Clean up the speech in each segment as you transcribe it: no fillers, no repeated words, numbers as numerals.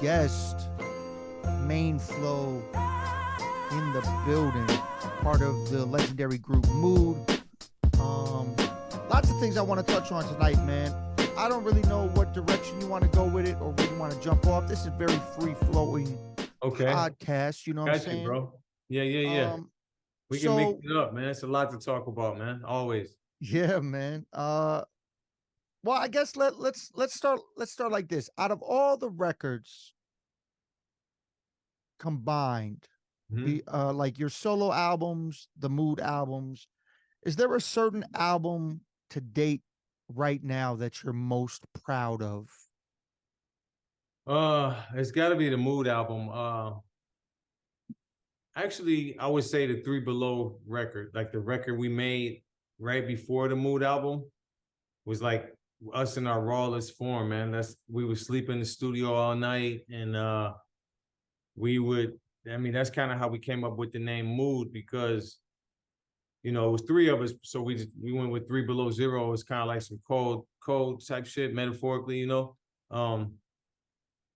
guest, Main Flow, in the building, part of the legendary group Mood. Um, Lots of things I want to touch on tonight, man. I don't really know what direction you want to go with it or where you want to jump off. This is very free flowing Okay. podcast. You know what I'm Got you, saying? bro. Yeah. Um, We can mix so it up, man. It's a lot to talk about, man. Always. yeah, man. Well, I guess let's start like this. Out of all the records combined, Mhm. be like your solo albums, the Mood albums, is there a certain album to date right now that you're most proud of? It's got to be the Mood album. Actually, I would say the Three Below record, like the record we made right before the Mood album, was like us in our rawest form, man. We would sleep in the studio all night, and we would. I mean, that's kind of how we came up with the name Mood because it was three of us, so we went with Three Below Zero. It's kind of like some cold type shit, metaphorically. Um,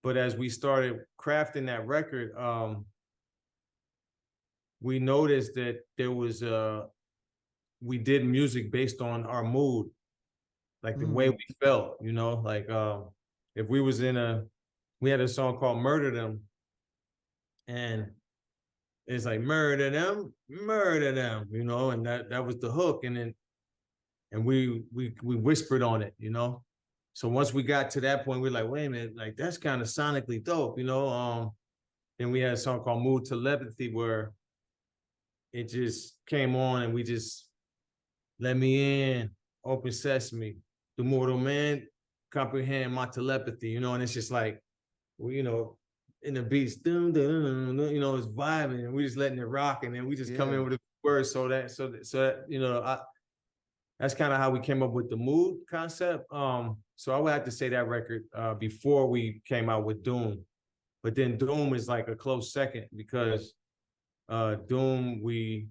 but as we started crafting that record, we noticed that there was we did music based on our mood, like the way Mm. we felt, like if we had a song called Murder Them, and it's like murder them, and that was the hook, and we whispered on it. So once we got to that point, we're like, wait a minute, like that's kind of sonically dope. Then we had a song called Mood Telepathy where it just came on and we just let me in, open sesame, the mortal man comprehend my telepathy, and it's just like, well, in the beats, dun, dun, dun, dun, it's vibing and we just letting it rock, and then we just come Yeah. in with the words that's kind of how we came up with the mood concept. So I would have to say that record before we came out with Doom, but then Doom is like a close second because Doom we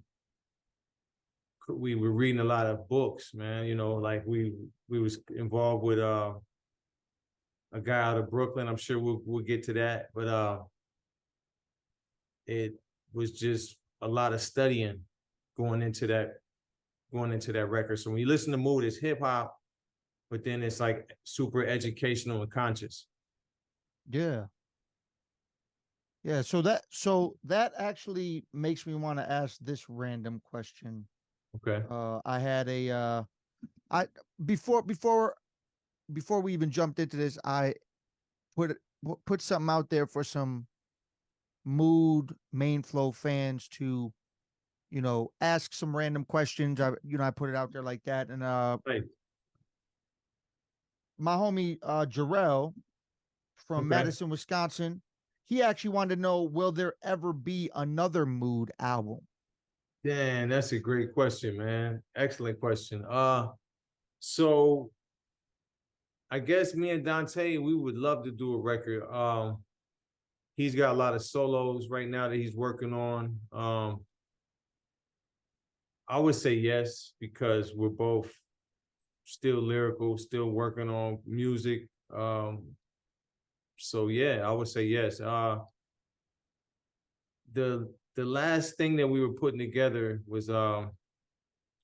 were reading a lot of books, man. Like we was involved with a guy out of Brooklyn. I'm sure we'll get to that, but it was just a lot of studying going into that record. So when you listen to Mood, it's hip hop, but then it's like super educational and conscious. Yeah. Yeah. So that actually makes me want to ask this random question. Okay. I had a I before before before we even jumped into this, I put put something out there for some Mood Main Flow fans to ask some random questions. I put it out there like that, and Right. my homie Jarrell from Okay. Madison, Wisconsin, he actually wanted to know, will there ever be another Mood album? Dan, that's a great question, man. Excellent question. So I guess me and Dante, we would love to do a record. He's got a lot of solos right now that he's working on. I would say yes because we're both still lyrical, still working on music. So yeah, I would say yes. The last thing that we were putting together was well,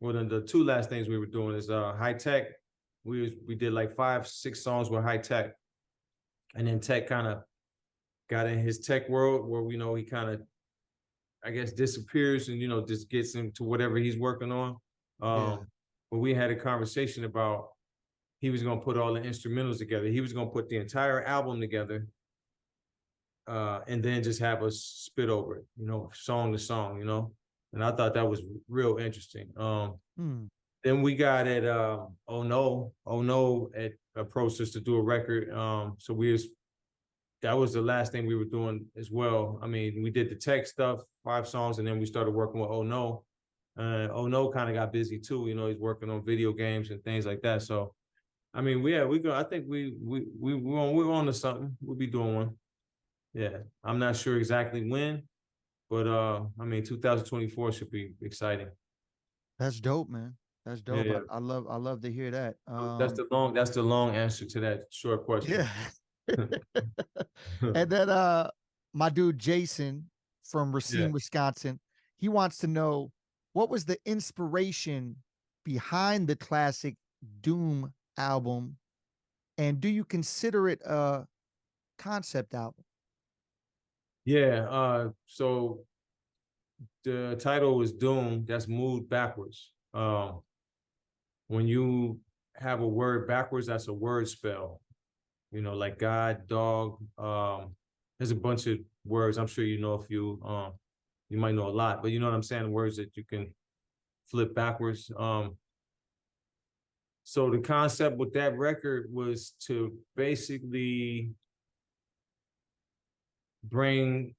the two last things we were doing is High Tech. We did like 5-6 songs with High Tech, and then Tech kind of got in his tech world where he kind of, I guess, disappears and just gets into whatever he's working on. Yeah. But we had a conversation about he was gonna put all the instrumentals together. He was gonna put the entire album together, and then just have us spit over it, song to song. And I thought that was real interesting. Hmm. Then we got at Oh No at approached us to do a record. So that was the last thing we were doing as well. I mean, we did the tech stuff, 5 songs, and then we started working with Oh No. Oh No kind of got busy too. He's working on video games and things like that. So I mean, we go. I think we're on to something. We'll be doing one. Yeah, I'm not sure exactly when, but I mean, 2024 should be exciting. That's dope, man. That's Yeah, dope. yeah. I love to hear that. That's the long answer to that short question. Yeah. And then my dude Jason from Yeah. Racine, Wisconsin, he wants to know what was the inspiration behind the classic Doom album, and do you consider it a concept album? Yeah. So the title was Doom. That's moved backwards. When you have a word backwards, that's a word spell. You know, like God, dog. There's a bunch of words. I'm sure you know a few. You might know a lot, but you know what I'm saying? Words that you can flip backwards. So the concept with that record was to basically bring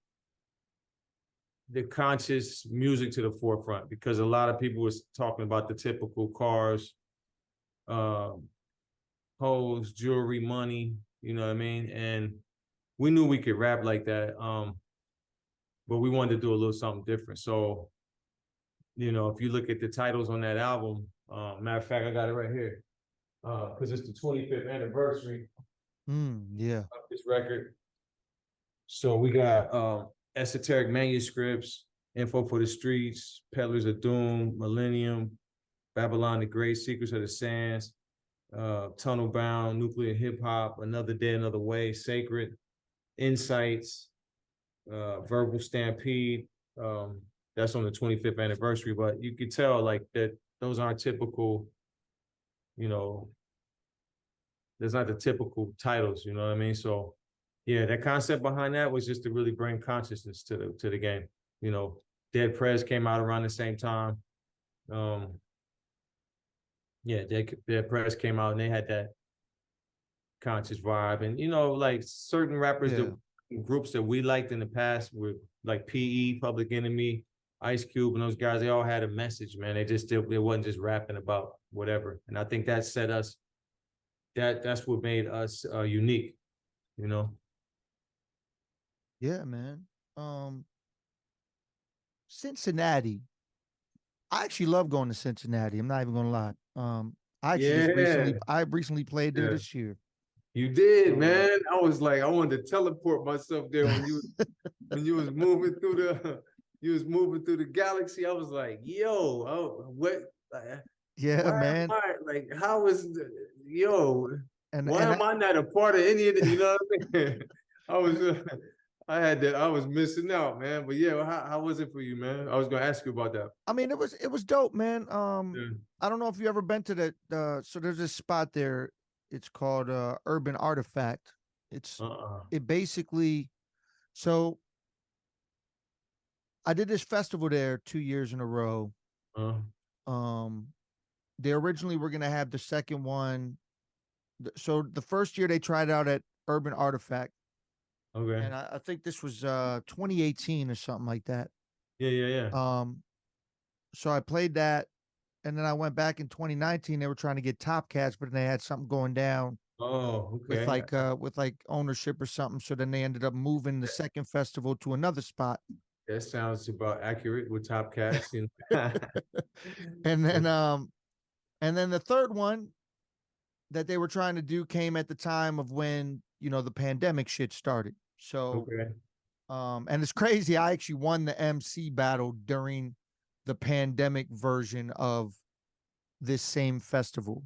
the conscious music to the forefront because a lot of people was talking about the typical cars, uh, hoes, jewelry, money, you know what I mean? And we knew we could rap like that. But we wanted to do a little something different. So, you know, if you look at the titles on that album, matter of fact, I got it right here. Because it's the 25th anniversary Yeah. of this record. So we got Esoteric Manuscripts, Info for the Streets, Peddlers of Doom, Millennium, Babylon the Great, Secrets of the Sands, Tunnel Bound, Nuclear Hip Hop, Another Day, Another Way, Sacred, Insights, Verbal Stampede. That's on the 25th anniversary, but you could tell like that those aren't typical, you know, there's not the typical titles, you know what I mean? So yeah, that concept behind that was just to really bring consciousness to the game. You know, Dead Prez came out around the same time. Um, yeah, Dead Prez came out and they had that conscious vibe. And you know, like certain rappers Yeah. that groups that we liked in the past were like PE, Public Enemy, Ice Cube, and those guys, they all had a message, man. They wasn't just rapping about whatever. And I think that set us that's what made us unique, you know. Yeah, man. Um, Cincinnati. I actually love going to Cincinnati. I'm not even gonna lie. Yeah, I recently played there yeah. this year. You did, Uh, man. I was like, I wanted to teleport myself there when you was moving through the you was moving through the galaxy. I was like, yo, oh, what? yeah, Why am man. I like? How is yo? Why And am I not a part of any of the? You know what I mean? I was, I had that. I was missing out, man. But yeah, how was it for you, man? I was gonna ask you about that. I mean it was dope, man. Yeah. I don't know if you ever been to the so there's this spot there. It's called Urban Artifact. It's Uh-uh. it basically so I did this festival there 2 years in a row. Uh, Um they originally were gonna have the second one. So the first year they tried out at Urban Artifact, okay. and I think this was 2018 or something like that. Yeah, yeah, yeah. Um, so I played that, and then I went back in 2019. They were trying to get Top Cats, but then they had something going down Oh, okay. with like ownership or something. So then they ended up moving the second festival to another spot. That sounds about accurate with Top Cats. You know? and then um and then the third one that they were trying to do came at the time of when, the pandemic shit started. So Okay. and it's crazy. I actually won the MC battle during the pandemic version of this same festival.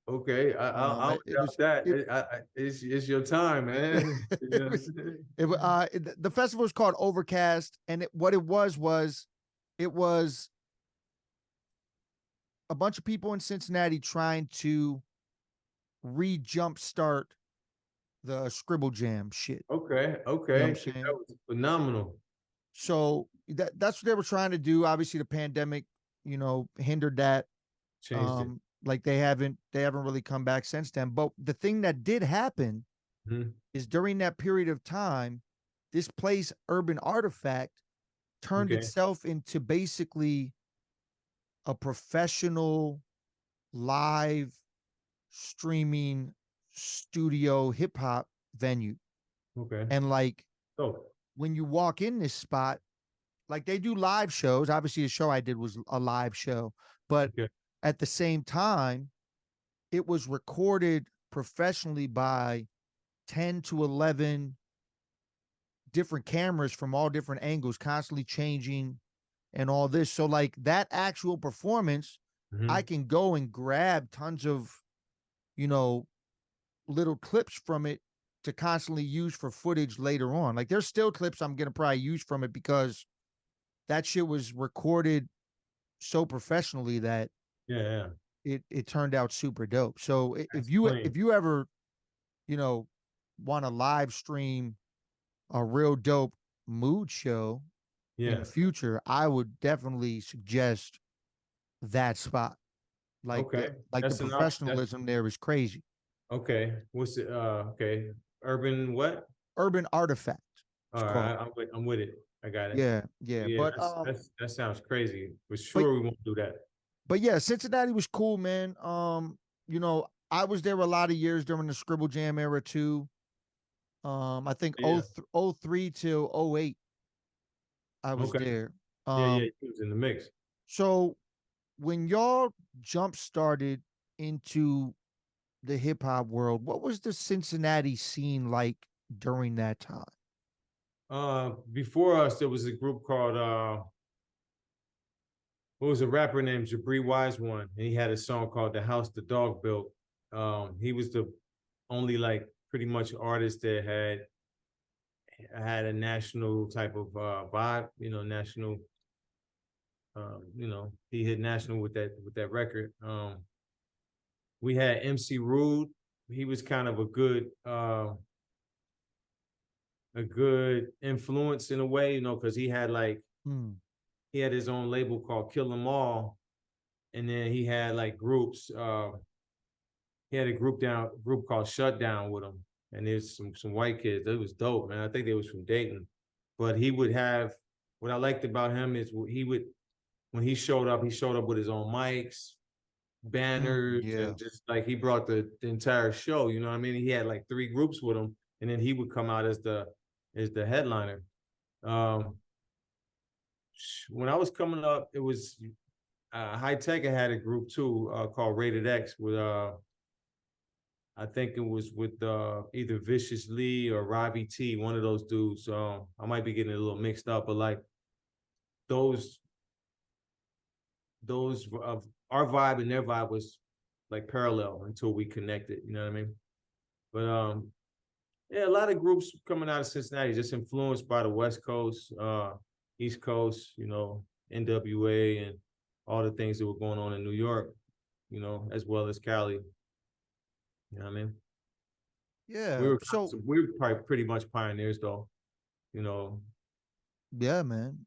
Okay. I don't It doubt was that. it, It's your time, man. You it know? was the festival was called Overcast, and what it was it was a bunch of people in Cincinnati trying to re-jumpstart the Scribble Jam shit. Okay. You know what Okay. I'm That saying? was phenomenal. So that's what they were trying to do. Obviously, the pandemic, hindered that. Changed it. Like they haven't really come back since then. But the thing that did happen Mhm. is during that period of time, this place, Urban Artifact, turned Okay. itself into basically a professional live streaming studio hip hop venue. Okay. And like So, when you walk in this spot, like they do live shows. Obviously, the show I did was a live show, but okay. at the same time, it was recorded professionally by 10 to 11 different cameras from all different angles, constantly changing and all this. So, like that actual performance, I Hmm. can go and grab tons of, you know, little clips from it to constantly use for footage later on. Like there's still clips I'm gonna probably use from it because that shit was recorded so professionally that Yeah, yeah. it turned out super dope. So That's clean. if you ever, you know, want to live stream a real dope mood show in Yeah. the future, I would definitely suggest that spot. Okay. Like the That's an option. That's professionalism there is crazy. okay. What's it? Okay. Urban what? Urban Artifact, it's All called. right. I'm with it. I got it. Yeah, yeah. Yeah, that sounds crazy. For But sure we won't do that. but yeah, Cincinnati was cool, man. You know, I was there a lot of years during the Scribble Jam era too. I think Yeah. 03 till '08, I was Okay. there. Yeah, yeah. Um, He was in the mix. so when y'all jump started into the hip hop world, what was the Cincinnati scene like during that time? Before us there was a group called what was a rapper named Jabri Wise One, and he had a song called "The House the Dog Built." He was the only like pretty much artist that had a national type of vibe, national. He hit national with that record. We had MC Rude. He was kind of a good influence in a way, because Hmm. he had his own label called Kill 'Em All, and then he had like groups. He had a group called Shutdown with him, and there's some white kids. It was dope, man. I think they was from Dayton, but he would have. What I liked about him is he would when he showed up with his own mics, banners, Yeah. and just like he brought the entire show. You know what I mean? He had like three groups with him, and then he would come out as the headliner. Um, when I was coming up, it was High Tech had a group too called Rated X with I think it was with either Vicious Lee or Robbie T, one of those dudes. I might be getting it a little mixed up, but like those those of our vibe and their vibe was like parallel until we connected. You know what I mean? But yeah, a lot of groups coming out of Cincinnati just influenced by the West Coast, East Coast, NWA and all the things that were going on in New York, as well as Cali. You know what I mean? Yeah. So We were probably pretty much pioneers though, you know. yeah, man.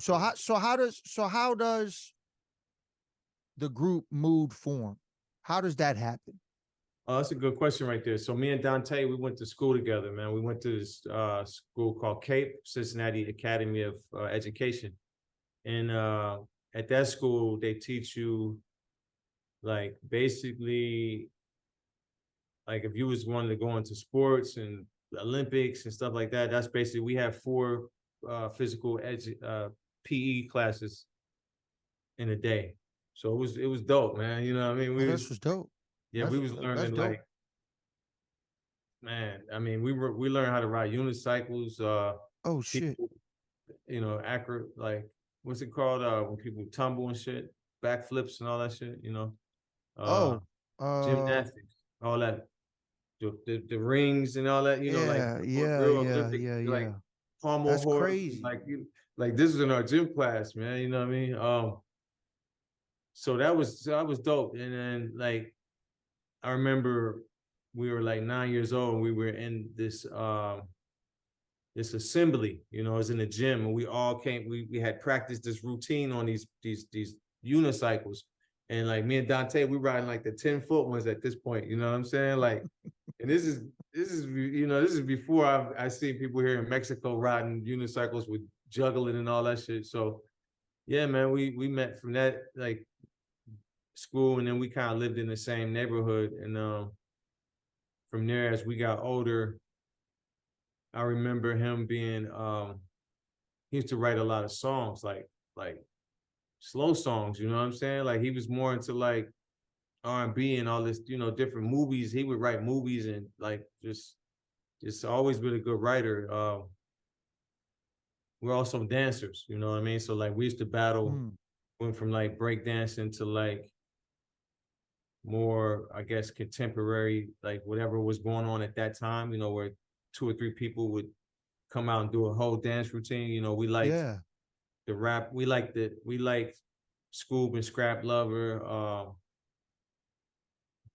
So how does the group mood form? How does that happen? Oh, that's a good question right there. So me and Dante, we went to school together, man. We went to this school called CAPE, Cincinnati Academy of Education. And at that school, they teach you like basically like if you was wanting to go into sports and Olympics and stuff like that, that's basically we have four physical PE classes in a day. So it was dope, man. You know what I mean? Oh, this was dope. We was That's learning dope. like, man, I mean, we learned how to ride unicycles, Oh shit. people, accurate like what's it called? When people tumble and shit, backflips and all that shit. Uh Oh, uh, Gymnastics, all that. The rings and all that, like yeah, yeah, real yeah, Olympic yeah, like yeah. pommel That's horse, crazy. like this is in our gym class, man. You know what I mean? So that was dope. And then like I remember we were like 9 years old and we were in this assembly, it was in the gym and we all came, we had practiced this routine on these unicycles. And like me and Dante, we riding like the 10-foot ones at this point, you know what I'm saying? Like, and this is before I see people here in Mexico riding unicycles with juggling and all that shit. So yeah, man, we met from that like school and then we kind of lived in the same neighborhood. And from there, as we got older, I remember him being he used to write a lot of songs, like slow songs, you know what I'm saying? Like he was more into like R&B and all this, different movies. He would write movies and like just just always been a good writer. We're also dancers, you know what I mean? So like we used to battle, Mm, went from like break dancing to like more, I guess, contemporary, like whatever was going on at that time, you know, where two or three people would come out and do a whole dance routine. You know, we liked yeah. the rap, we liked Scoob and Scrap Lover,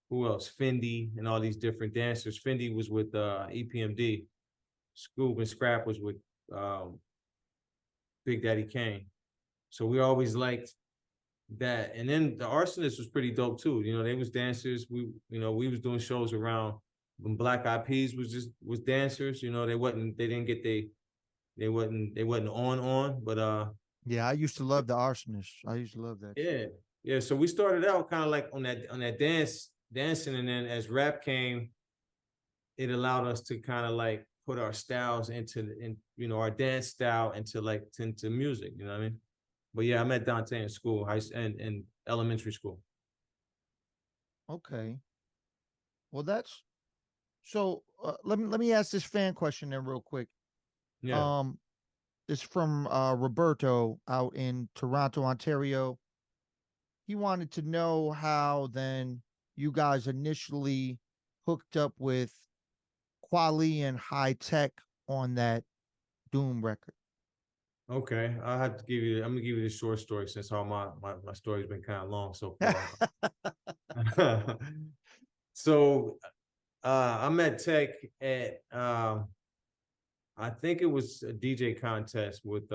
who else? Fendi and all these different dancers. Fendi was with EPMD. Scoob and Scrap was with um, Big Daddy Kane. So we always liked that. And then the Arsonist was pretty dope too. You know, they was dancers. We was doing shows around when Black Eyed Peas was dancers. You know, they didn't get they wasn't on, but Yeah, I used to love the arsonist. I used to love that shit. yeah, yeah. So we started out kind of like on that dancing, and then as rap came, it allowed us to kind of like put our styles in our dance style into music. You know what I mean? But yeah, I met Dante in school, and elementary school. Okay. Well, that's so. Let me ask this fan question then, real quick. Yeah. Um, it's from Roberto out in Toronto, Ontario. He wanted to know how then you guys initially hooked up with Quali and High Tech on that Doom record. Okay. I'm gonna give you the short story since all my story's been kind of long so far. So I met Tech at I think it was a DJ contest with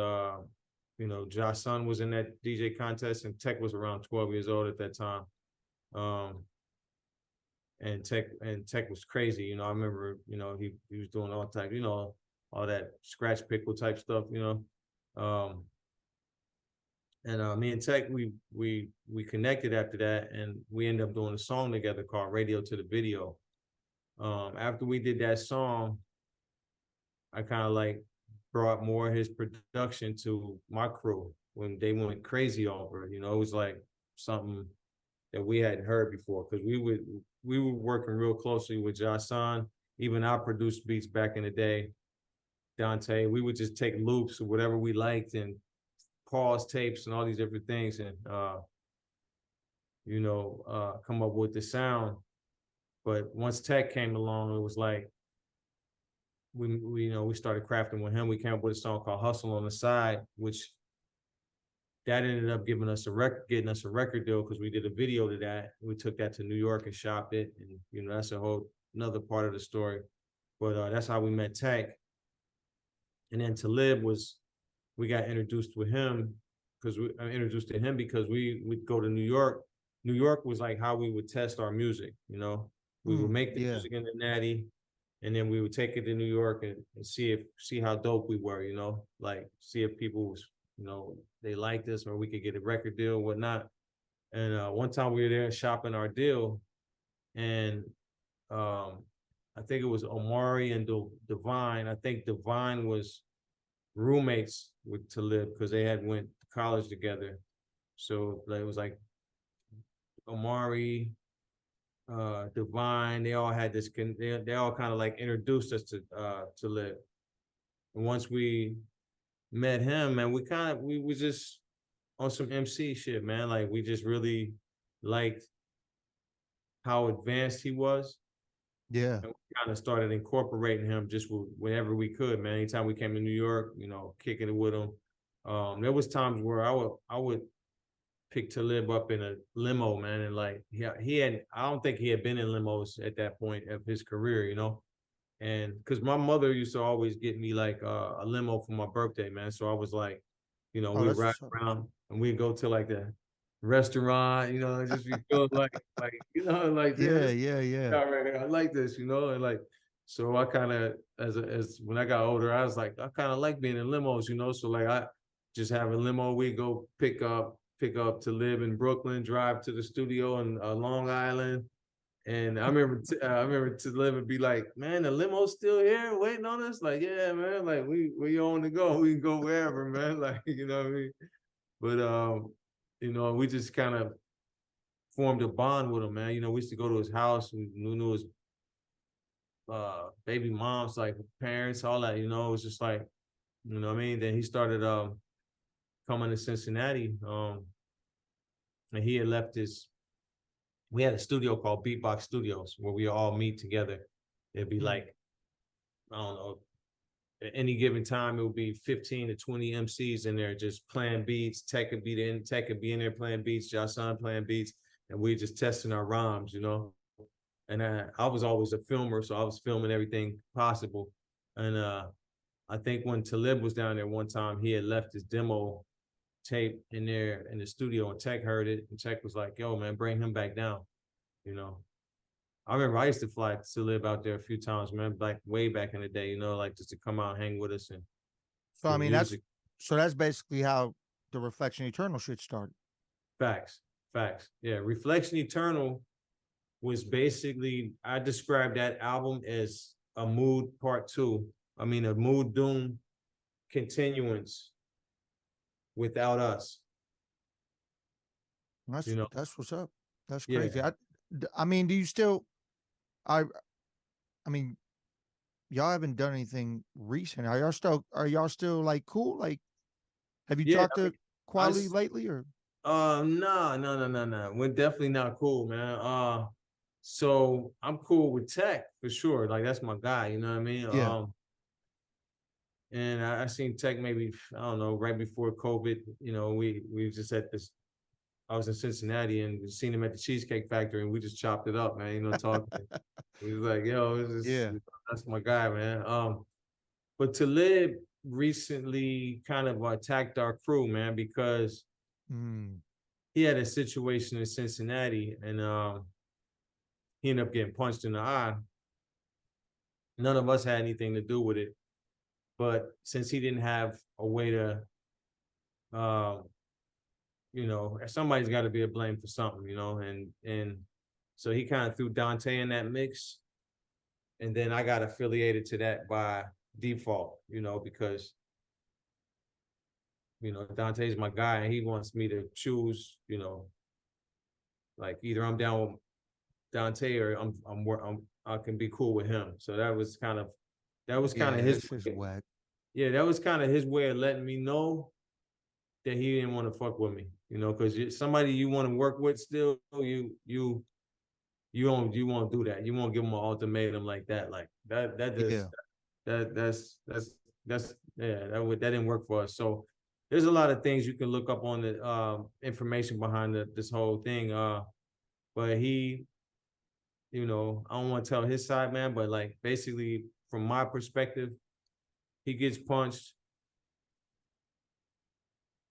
Josh Sun was in that DJ contest, and Tech was around 12 years old at that time. Um and Tech was crazy. You know, I remember, he was doing all type, all that scratch pickle type stuff, you know. And me and Tech, we connected after that, and we ended up doing a song together called Radio to the Video. After we did that song, I kind of like brought more of his production to my crew when they went crazy over it. You know, it was like something that we hadn't heard before, because we were working real closely with Jason. Even I produced beats back in the day. Dante, we would just take loops or whatever we liked and pause tapes and all these different things, and come up with the sound. But once Tech came along, it was like we started crafting with him. We came up with a song called Hustle on the Side, which that ended up getting us a record deal, because we did a video to that. We took that to New York and shopped it, and that's a whole another part of the story. But that's how we met Tech. And then Talib we got introduced with him because we introduced to him because we would go to New York. New York was like how we would test our music. We would make the Yeah. music in the Natty, and then we would take it to New York and see how dope we were. Like see if people was they liked us, or we could get a record deal, whatnot. And one time we were there shopping our deal, and um, I think it was Omari and Divine. I think Divine was roommates with Talib because they had went to college together. So like, it was like Omari, Divine. They all had this. They all kind of like introduced us to Talib. And once we met him, man, we was just on some MC shit, man. Like we just really liked how advanced he was. Yeah. And we kind of started incorporating him just whenever we could, man. Anytime we came to New York, kicking it with him. There was times where I would pick Talib up in a limo, man, and like I don't think he had been in limos at that point of his career. And because my mother used to always get me like a limo for my birthday, man. So I was like, Oh, we'd that's ride what's up. around and we'd go to like the restaurant, and just be feeling like damn, Yeah, this yeah, yeah. guy right here, I like this, and like so I kind of as when I got older, I was like, I kind of like being in limos, so like I just have a limo, we go pick up to live in Brooklyn, drive to the studio in Long Island. And I remember to live and be like, man, the limo's still here waiting on us. Like, yeah, man, like we on the go. We can go wherever, man. Like, you know what I mean? But we just kind of formed a bond with him, man. We used to go to his house. We knew his baby moms, like parents, all that, you know, it was just like, you know what I mean? Then he started coming to Cincinnati. And he had left his we had a studio called Beatbox Studios where we all meet together. It'd be Mm. like, I don't know, at any given time, it would be 15 to 20 MCs in there just playing beats. Tech could be in there playing beats, Jason playing beats, and we just testing our rhymes, you know. And I was always a filmer, so I was filming everything possible. And I think when Talib was down there one time, he had left his demo tape in there in the studio, and Tech heard it, and Tech was like, "Yo, man, bring him back down." You know, I remember I used to fly to live out there a few times, man, like way back in the day. You know, like just to come out and hang with us and So I do mean, that's music. so that's basically how the Reflection Eternal shit started. Facts, facts. Yeah, Reflection Eternal was basically I described that album as a mood part two. I mean, a mood doom continuance without us. That's You know, that's what's up. That's crazy. yeah, I mean, do you still? I I mean, y'all haven't done anything recent. Are y'all still like cool? Like, have you yeah. talked I to mean, I Quality lately or? no, no, no, no, no. We're definitely not cool, man. So I'm cool with Tech for sure. Like that's my guy. You know what I mean? Yeah. And I seen Tech maybe I don't know right before COVID. You know, we just at this. I was in Cincinnati and seen him at the Cheesecake Factory, and we just chopped it up, man. You know, talking. We was like, yo, Yeah. that's my guy, man. But Talib recently kind of attacked our crew, man, because Mm. he had a situation in Cincinnati, and he ended up getting punched in the eye. None of us had anything to do with it, but since he didn't have a way to, uh, you know, somebody's got to be a blame for something, you know, and so he kind of threw Dante in that mix, and then I got affiliated to that by default, you know, because you know Dante's my guy, and he wants me to choose, you know, like either I'm down with Dante or I can be cool with him. So that was kind of Yeah, his this is way. whack. Yeah, that was kind of his way of letting me know that he didn't want to fuck with me, you know, because somebody you want to work with still, you won't do that. You won't give him an ultimatum like that. Like that does Yeah. that's yeah, that didn't work for us. So there's a lot of things you can look up on the information behind this whole thing. But he, you know, I don't want to tell his side, man, but like basically from my perspective, he gets punched.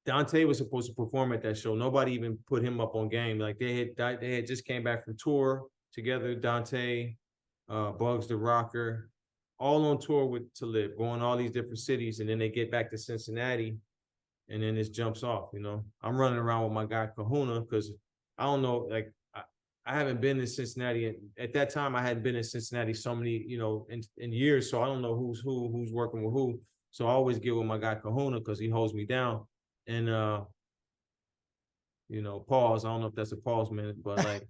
Dante was supposed to perform at that show. Nobody even put him up on game. Like they had just came back from tour together. Dante, Bugs the Rocker, all on tour with Talib, going all these different cities, and then they get back to Cincinnati, and then this jumps off. You know, I'm running around with my guy Kahuna because I don't know, like I haven't been in Cincinnati at that time. I hadn't been in Cincinnati so many, you know, in years, so I don't know who's working with who. So I always get with my guy Kahuna because he holds me down. And you know, pause. I don't know if that's a pause minute, but like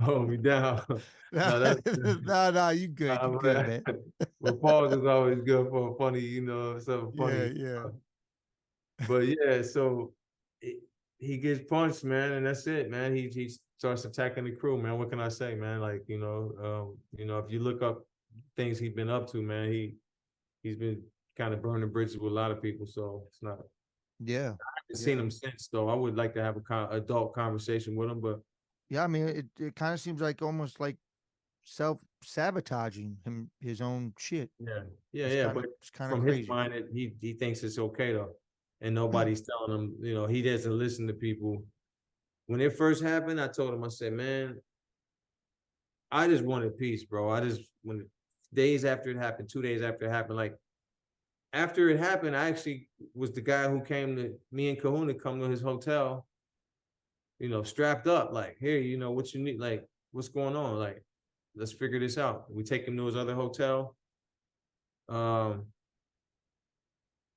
hold me down. No, No, that's no, you good. You good, man. but pause is always good for a funny, you know, something Yeah, funny. yeah. But yeah, so it, he gets punched, man, and that's it, man. He starts attacking the crew, man. What can I say, man? Like, you know, if you look up things he's been up to, man, he's been kind of burning bridges with a lot of people. So it's not. Yeah. I haven't seen Yeah. him since, though. I would like to have a adult conversation with him, but Yeah, I mean, it kind of seems like almost like self-sabotaging his own shit. yeah, yeah, It's yeah. kind of But it's kind of from his crazy. mind, he thinks it's okay though, and Mm. nobody's telling him. You know, he doesn't listen to people. When it first happened, I told him, I said, man, I just wanted peace, bro. I just when days after it happened, 2 days after it happened, like after it happened, I actually was the guy who came to me and Kahuna come to his hotel, you know, strapped up, like, here, you know, what you need, like, what's going on? Like, let's figure this out. We take him to his other hotel. Um,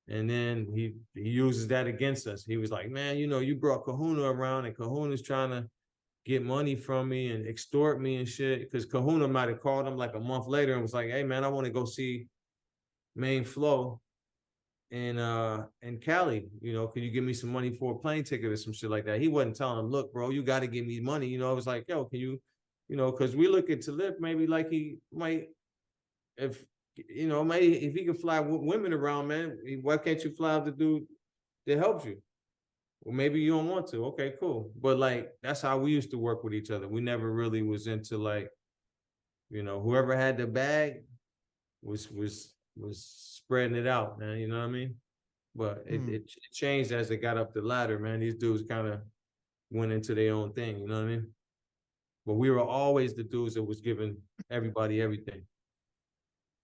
and then he uses that against us. He was like, man, you know, you brought Kahuna around and Kahuna's trying to get money from me and extort me and shit. Because Kahuna might have called him like a month later and was like, "Hey man, I want to go see Main Flow in Cali. You know, can you give me some money for a plane ticket or some shit like that?" He wasn't telling him, "Look, bro, you got to give me money." You know, I was like, "Yo, can you, you know," because we look at Talib maybe like he might, if you know, maybe if he can fly women around, man, why can't you fly the dude that helps you? Well, maybe you don't want to. Okay, cool. But like that's how we used to work with each other. We never really was into like, you know, whoever had the bag was spreading it out, man. You know what I mean? But Hmm. it changed as they got up the ladder, man. These dudes kind of went into their own thing, you know what I mean? But we were always the dudes that was giving everybody everything.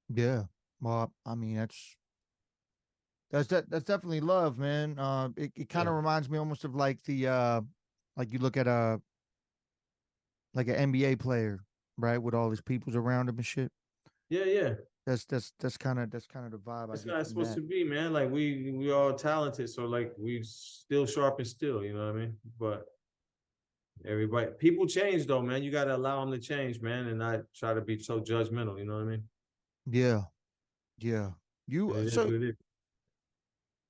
Yeah. Well, I mean, that's definitely love, man. It kind Yeah, of reminds me almost of like like you look at a like an NBA player, right, with all his peoples around him and shit. yeah, yeah. That's kind of the vibe I That's get how it's from supposed that. to be, man. Like we all talented, so like we still sharp and still, you know what I mean? But everybody, people change though, man. You got to allow them to change, man, and not try to be so judgmental. You know what I mean? Yeah, yeah. You It is so what it is.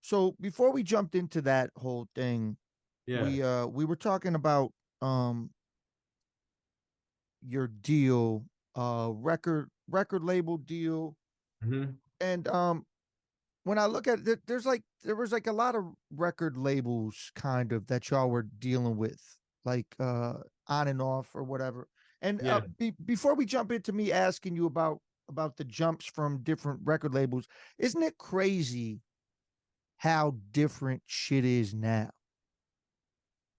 so before we jumped into that whole thing, Yeah. we were talking about um your deal, record label deal, Hmm. and when I look at it, there was like a lot of record labels kind of that y'all were dealing with, like on and off or whatever. And Yeah. before we jump into me asking you about the jumps from different record labels, isn't it crazy how different shit is now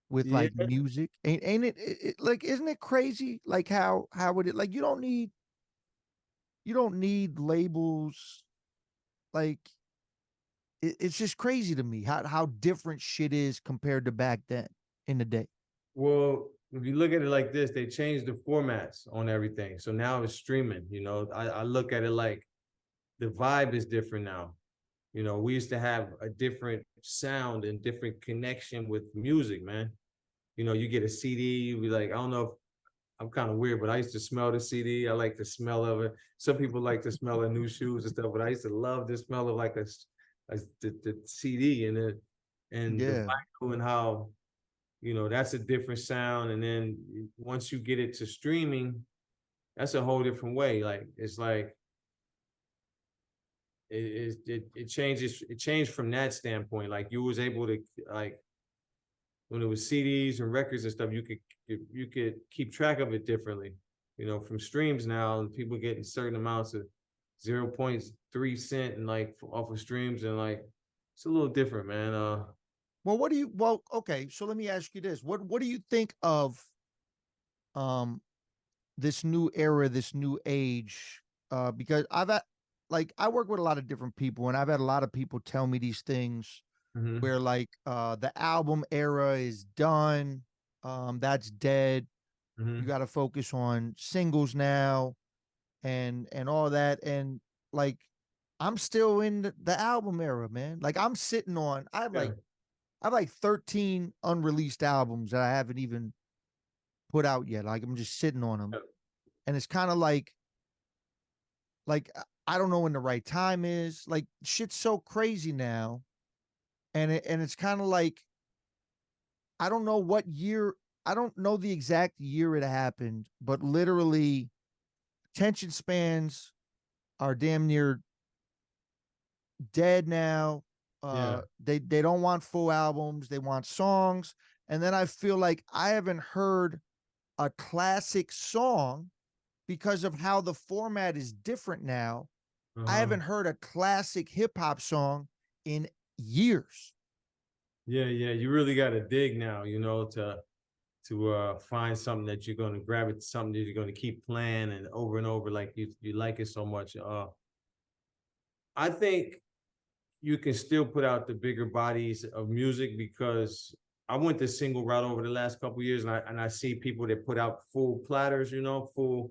with Yeah. like music? Ain't like isn't it crazy like how would it like you don't need labels like it's just crazy to me how different shit is compared to back then in the day. Well, if you look at it like this, they changed the formats on everything. So now it's streaming. You know, I look at it like the vibe is different now. You know, we used to have a different sound and different connection with music, man. You know, you get a CD, you be like, I don't know if I'm kind of weird, but I used to smell the CD. I like the smell of it. Some people like the smell of new shoes and stuff, but I used to love the smell of like the CD and the Yeah. vinyl and how you know that's a different sound. And then once you get it to streaming, that's a whole different way. Like it's like it changes. It changed from that standpoint. Like you was able to like when it was CDs and records and stuff, you could keep track of it differently. You know, from streams now, people getting certain amounts of 0.3 cent and like off of streams and like it's a little different, man. Well, what do you well, okay, so let me ask you this. What do you think of um this new era, this new age? Because I've had like I work with a lot of different people and I've had a lot of people tell me these things Mm-hmm, where like the album era is done. That's dead. You mm-hmm, got to focus on singles now and all that and like I'm still in the album era, man. Like I'm sitting on yeah, I have like 13 unreleased albums that I haven't even put out yet. Like I'm just sitting on them. yeah. And it's kind of like I don't know when the right time is. Like shit's so crazy now. And it's kind of like I don't know what year I don't know the exact year it happened, but literally attention spans are damn near dead now. Yeah. They don't want full albums, they want songs. And then I feel like I haven't heard a classic song because of how the format is different now. I Uh-huh. haven't heard a classic hip hop song in years. Yeah, yeah. You really got to dig now, you know, to find something that you're going to grab it, something that you're going to keep playing and over, like you like it so much. I think you can still put out the bigger bodies of music because I went the single route over the last couple of years, and I see people that put out full platters, you know, full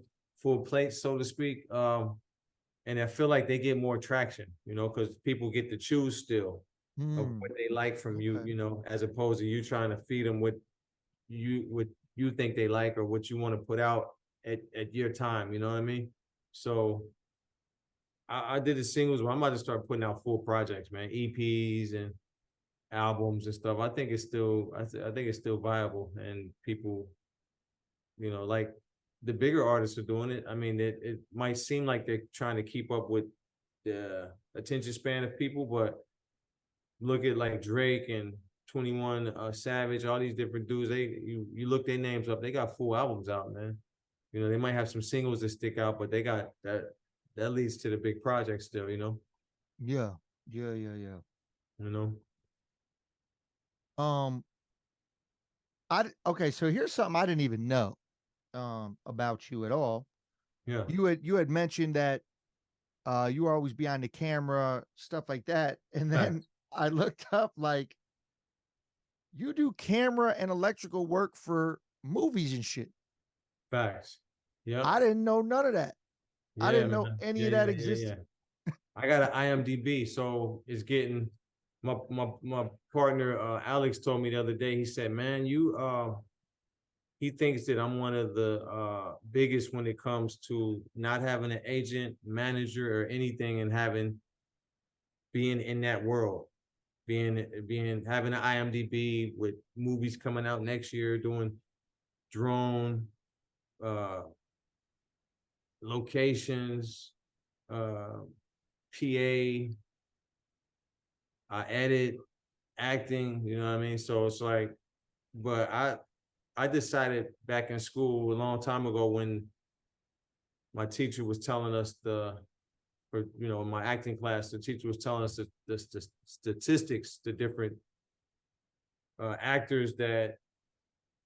plates, so to speak. And I feel like they get more traction, you know, because people get to choose still of Hmm. what they like from you, Okay. you know, as opposed to you trying to feed them with you think they like or what you want to put out at your time. You know what I mean? So I did the singles, but I'm about to start putting out full projects, man, EPs and albums and stuff. I think it's still, I think it's still viable, and people, like the bigger artists are doing it. I mean, it might seem like they're trying to keep up with the attention span of people, but look at like Drake and 21 Savage, all these different dudes. You look their names up, they got full albums out, man. They might have some singles that stick out, but they got that leads to the big project still, Yeah. Yeah, yeah, yeah. you know? Um, okay, so here's something I didn't even know about you at all. Yeah. You had mentioned that you were always behind the camera, stuff like that. And then Facts. I looked up like you do camera and electrical work for movies and shit. Facts. I Yep. didn't know none of that. I Yeah, didn't know man. any Yeah, of that yeah, yeah, yeah. existed. I got an IMDb, so it's getting my partner Alex told me the other day. He said, "Man, he thinks that I'm one of the biggest when it comes to not having an agent, manager, or anything, and being in that world, being having an IMDb with movies coming out next year, doing drone uh, locations, uh, PA, I edit, acting. You know what I mean? So it's like, but I decided back in school a long time ago when my teacher was telling us in my acting class, the teacher was telling us the statistics, the different actors that,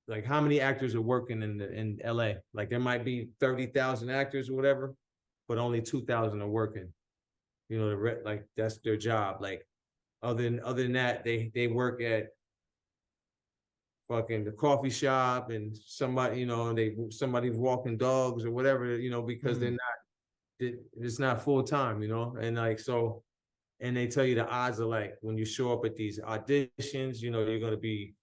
like how many actors are working in LA. Like there might be 30,000 actors or whatever, but only 2,000 are working. Like that's their job. Like other than that, they work at fucking the coffee shop and somebody, somebody's walking dogs or whatever, because Hmm. it's not full time, and like so, and they tell you the odds are like when you show up at these auditions, you're gonna be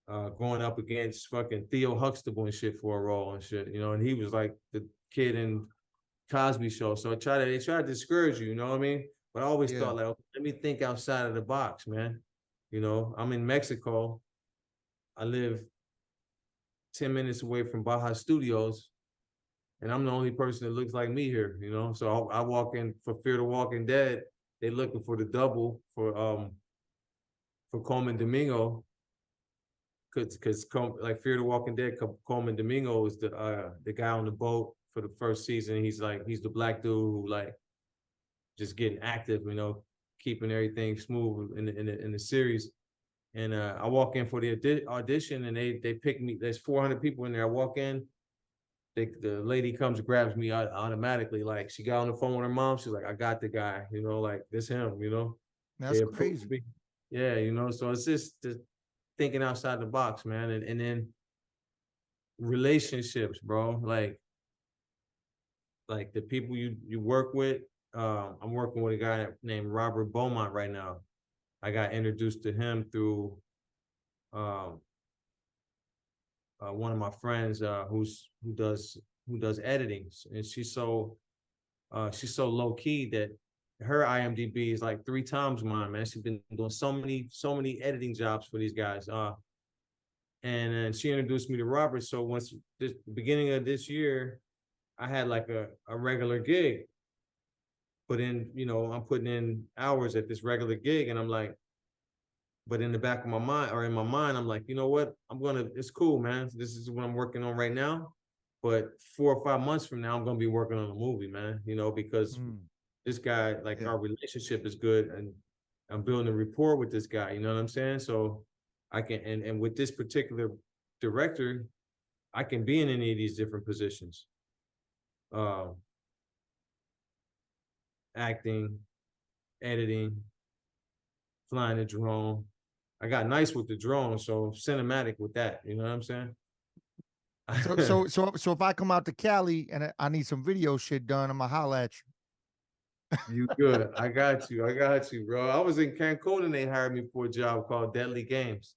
going up against fucking Theo Huxtable and shit for a role and shit, and he was like the kid in Cosby Show. So they try to discourage you, you know what I mean? But I always Yeah. thought like, okay, let me think outside of the box, man. I'm in Mexico. I live 10 minutes away from Baja Studios, and I'm the only person that looks like me here, So I walk in for Fear the Walking Dead. They looking for the double for Coleman Domingo, because like Fear the Walking Dead, Coleman Domingo is the guy on the boat for the first season. He's the black dude who like just getting active, keeping everything smooth in the series. And I walk in for the audition, and they pick me. There's 400 people in there. I walk in, the lady comes, grabs me automatically. Like she got on the phone with her mom. She's like, "I got the guy. Like this him. They That's approved crazy. me. Yeah, So it's just thinking outside the box, man. And then relationships, bro. Like the people you work with. I'm working with a guy named Robert Beaumont right now. I got introduced to him through um, one of my friends who does editing, and she's so low key that her IMDb is like 3 times mine, man. She's been doing so many editing jobs for these guys. And then she introduced me to Robert. So once this beginning of this year, I had like a regular gig, but then I'm putting in hours at this regular gig, and I'm like, but in the back of my mind or in my mind, I'm like, you know what? It's cool, man. This is what I'm working on right now. But 4 or 5 months from now, I'm gonna be working on a movie, man. Because Mm. this guy, like Yeah. our relationship is good, and I'm building a rapport with this guy. You know what I'm saying? So I can, and with this particular director, I can be in any of these different positions. Um, Acting, editing, flying a drone. I got nice with the drone, so cinematic with that. You know what I'm saying? So if I come out to Cali and I need some video shit done, I'ma holla at you. You good. I got you. I got you, bro. I was in Cancun and they hired me for a job called Deadly Games.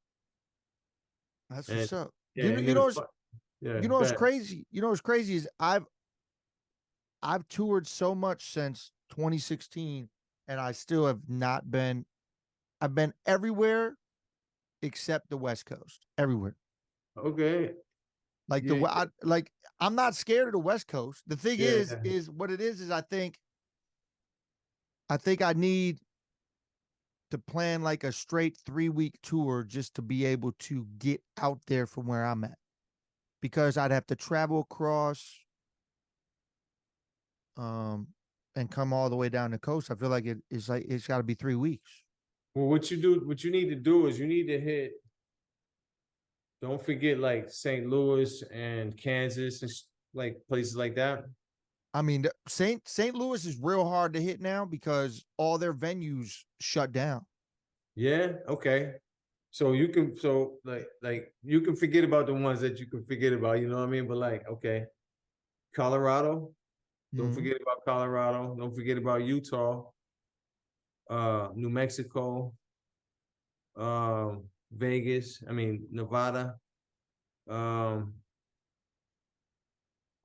That's And what's up. Yeah, and it was fun. Yeah, you know what's that. crazy? You know what's crazy is I've toured so much since 2016, and I still have not been. I've been everywhere except the West Coast. Everywhere. Okay. Like Yeah, like I'm not scared of the West Coast. The thing yeah, is what it is I think I need to plan like a straight 3 week tour just to be able to get out there from where I'm at. Because I'd have to travel across um and come all the way down the coast. I feel like it's got to be 3 weeks. well, what you need to do is you need to hit, don't forget like St. Louis and Kansas and like places like that. I mean, St. Louis is real hard to hit now because all their venues shut down. Yeah, okay. So you can, like you can forget about the ones that you can forget about, you know what I mean? But like, okay, Colorado, don't Mm-hmm. forget about Colorado, don't forget about Utah, New Mexico, Vegas, I mean Nevada, um,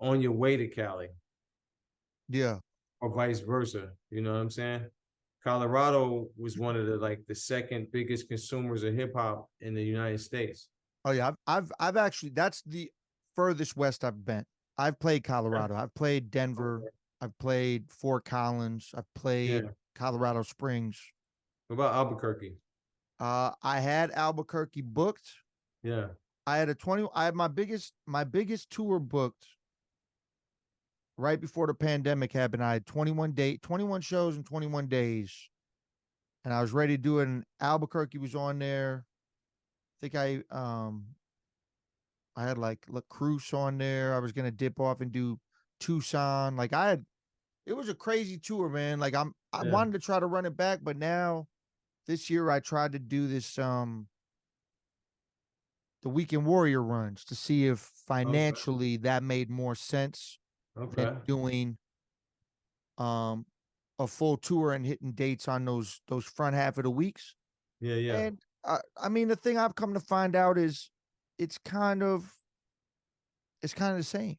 on your way to Cali Yeah. or vice versa. You know what I'm saying? Colorado was one of the like the second biggest consumers of hip hop in the United States. Oh yeah. I've actually that's the furthest west I've been. I've played Yeah. Colorado. I've played Denver. Okay. I've played Fort Collins. I've played Yeah. Colorado Springs. What about Albuquerque? I had Albuquerque booked. Yeah. I had a 20. I had my biggest tour booked right before the pandemic happened. I had 21 shows in 21 days, and I was ready to do it. And Albuquerque was on there. I think I had like La Cruz on there. I was gonna dip off and do Tucson. Like I had, it was a crazy tour, man. Like I Yeah. wanted to try to run it back, but now this year I tried to do this the Weekend Warrior runs to see if Okay. financially that made more sense than Okay. doing um a full tour and hitting dates on those front half of the weeks. Yeah. Yeah. And I mean, the thing I've come to find out is it's kind of it's kind of the same.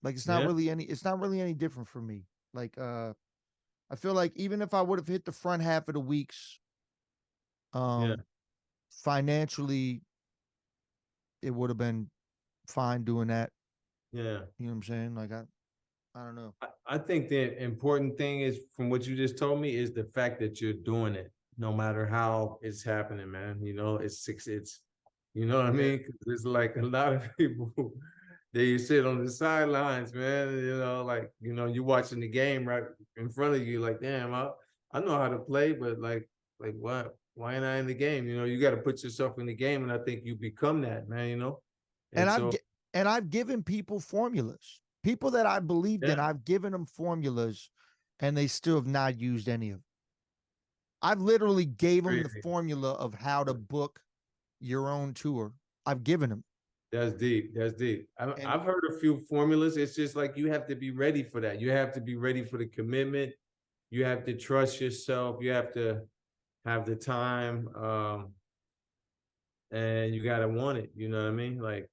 Like Yeah. it's not really any different for me. Like I feel like even if I would have hit the front half of the weeks, Yeah. um financially it would have been fine doing that. Yeah. You know what I'm saying? Like I don't know. I think the important thing is from what you just told me is the fact that you're doing it, no matter how it's happening, man. You know, it's you know what I Yeah. mean? 'Cause it's like a lot of people they sit on the sidelines, man. You know, like you watching the game right in front of you, like, damn, I know how to play, but like what? Why ain't I in the game? You know, you got to put yourself in the game, and I think you become that, man. You know, And and so I've given people formulas. People that I believed in, yeah, I've given them formulas and they still have not used any of them. I've literally gave them the crazy. formula of how to book your own tour. I've given them. That's deep. That's deep. And I've heard a few formulas. It's just like you have to be ready for that. You have to be ready for the commitment. You have to trust yourself. You have to have the time, and you gotta want it. You know what I mean? Like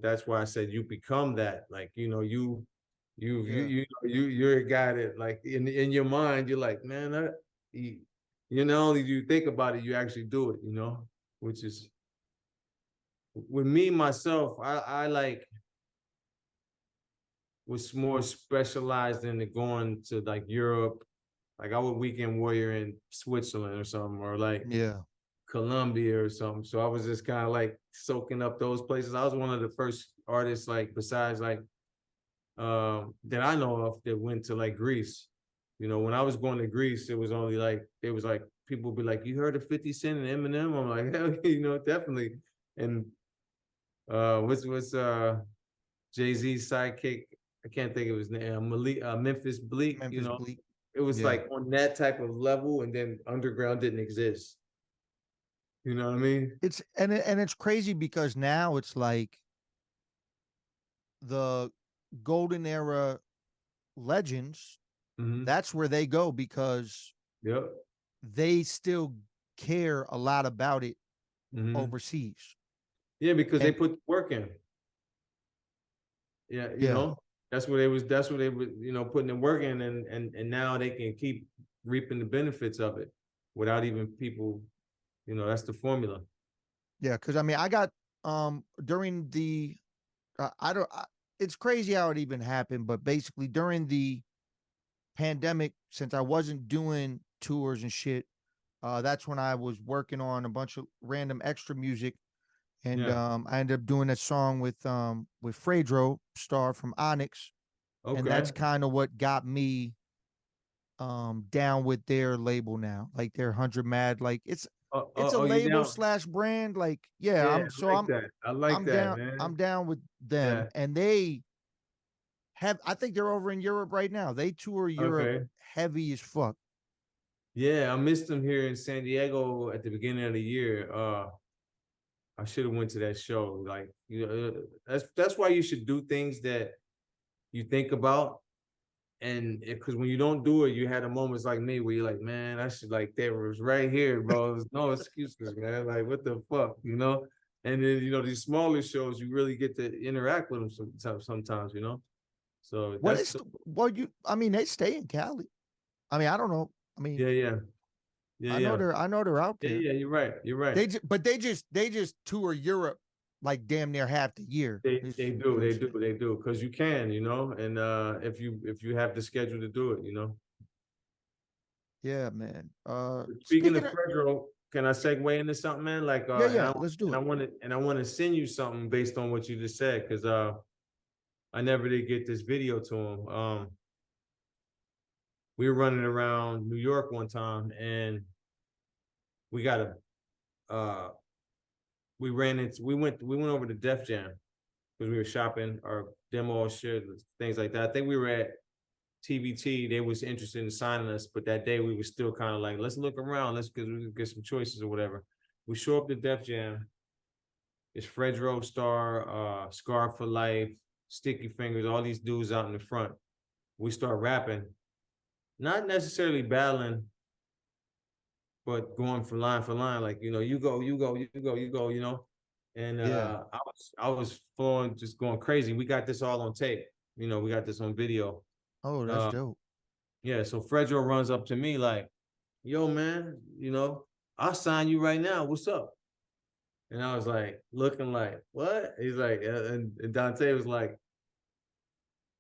that's why I said you become that. Like yeah. you're a guy that like in your mind you're like, man, you, not only do you think about it, you actually do it. Which is with me myself. I like was more specialized in going to like Europe. Like I would weekend warrior in Switzerland or something, or like Yeah. Colombia or something. So I was just kind of like soaking up those places. I was one of the first artists, like besides like that I know of that went to like Greece. When I was going to Greece, it was like people would be like, "You heard of 50 Cent and Eminem?" I'm like, "Hell, definitely." And what's Jay-Z's sidekick? I can't think of his name. Memphis Bleak. Memphis Bleak. It was Yeah. like on that type of level, and then underground didn't exist. You know what I mean? And it's crazy because now it's like the golden era legends, Mm-hmm. that's where they go because Yep. they still care a lot about it Mm-hmm. overseas. Yeah, because they And put the work in. Yeah, yeah, that's what they were, putting the work in, and now they can keep reaping the benefits of it without even people, that's the formula. yeah, because I mean, I got during the I don't. It's crazy how it even happened, but basically during the pandemic, since I wasn't doing tours and shit, that's when I was working on a bunch of random extra music, and Yeah. I ended up doing a song with Fredro Star from Onyx, and that's Okay. kind of what got me down with their label now, like their 100 Mad. Like it's a You label down? slash brand. Like yeah, Yeah, I'm I so like that. I like that, I'm man. down with them, Yeah. and they have. I think they're over in Europe right now. They tour Europe Okay. heavy as fuck. Yeah, I missed them here in San Diego at the beginning of the year. I should have went to that show. Like, that's why you should do things that you think about. And because when you don't do it, you had a moments like me where you're like, man, I should like that was right here, bro. There's no excuses, man. Like, what the fuck? And then these smaller shows, you really get to interact with them sometimes. So What that's is what you? I mean, they stay in Cali. I mean, I don't know. I mean, yeah, yeah, yeah, yeah, I know they're out yeah, there. yeah. You're right. You're right. But they just tour Europe like damn near half the year. They You do, know what I'm they do, saying? they do, because you can, and if you have the schedule to do it. Yeah, man. Speaking Speaking of of Federal, can I segue into something, man? Like, yeah, and yeah, I let's do and I it. want to and I want to send you something based on what you just said, because I never did get this video to him. We were running around New York one time, and we got a uh, we went over to Def Jam because we were shopping our demo shit, things like that. I think we were at TBT. They was interested in signing us, but that day we were still kind of like, let's look around, let's because we could get some choices or whatever. We show up to Def Jam. It's Fredro Star, Scar for Life, Sticky Fingers, all these dudes out in the front. We start rapping, not necessarily battling, but going for line, like you go, you go, you go, you go. And Yeah. I was flowing, just going crazy. We got this all on tape. We got this on video. Oh, that's Uh, dope. yeah. So Fredro runs up to me like, "Yo, man, I'll sign you right now. What's up?" And I was like, looking like, "What?" He's like, and Dante was like,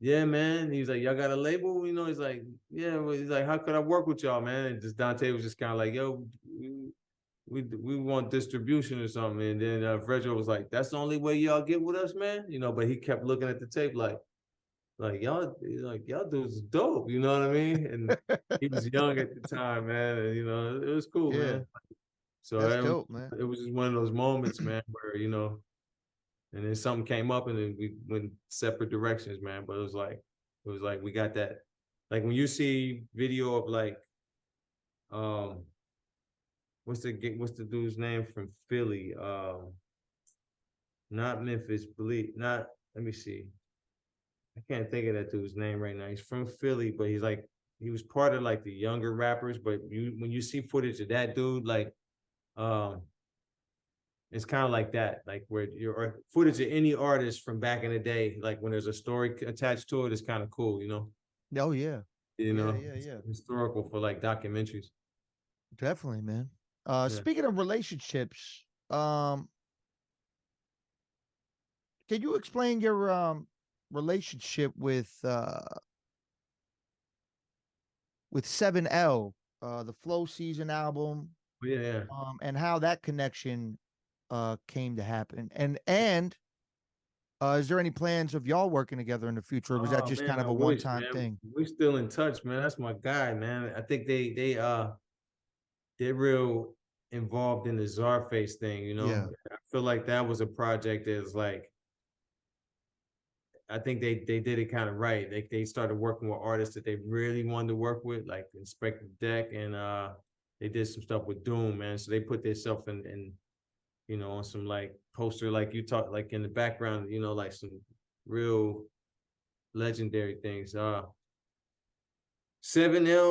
"Yeah, man." He's like, "Y'all got a label?" He's like, "Yeah." Well, he's like, "How could I work with y'all, man?" And just Dante was just kind of like, "Yo, we want distribution or something." And then Fredro was like, "That's the only way y'all get with us, man." But he kept looking at the tape like y'all dudes is dope. You know what I mean? And he was young at the time, man. And it was cool, Yeah, man. So that's dope, man. it was just one of those moments, man, where and then something came up, and then we went separate directions, man. But it was like we got that. Like when you see video of like um what's the dude's name from Philly? Not Memphis Bleak, not let me see. I can't think of that dude's name right now. He's from Philly, but he was part of like the younger rappers. But when you see footage of that dude, like um it's kind of like that, like where or footage of any artist from back in the day, like when there's a story attached to it, it's kind of cool. Oh yeah. Yeah, yeah, It's yeah. historical for like documentaries. Definitely, man. Yeah. Speaking of relationships, can you explain your relationship with 7L, the Flow Season album, But yeah. and how that connection came to happen? And is there any plans of y'all working together in the future, or was that Oh just man, kind of I a wish, one-time man. thing? We're still in touch, man. That's my guy, man. I think they're real involved in the Czarface thing. Yeah. I feel like that was a project that's like I think they did it kind of right. They started working with artists that they really wanted to work with, like Inspector Deck, and they did some stuff with Doom, man. So they put themselves in on some like poster, like you talk, like in the background, like some real legendary things. 7L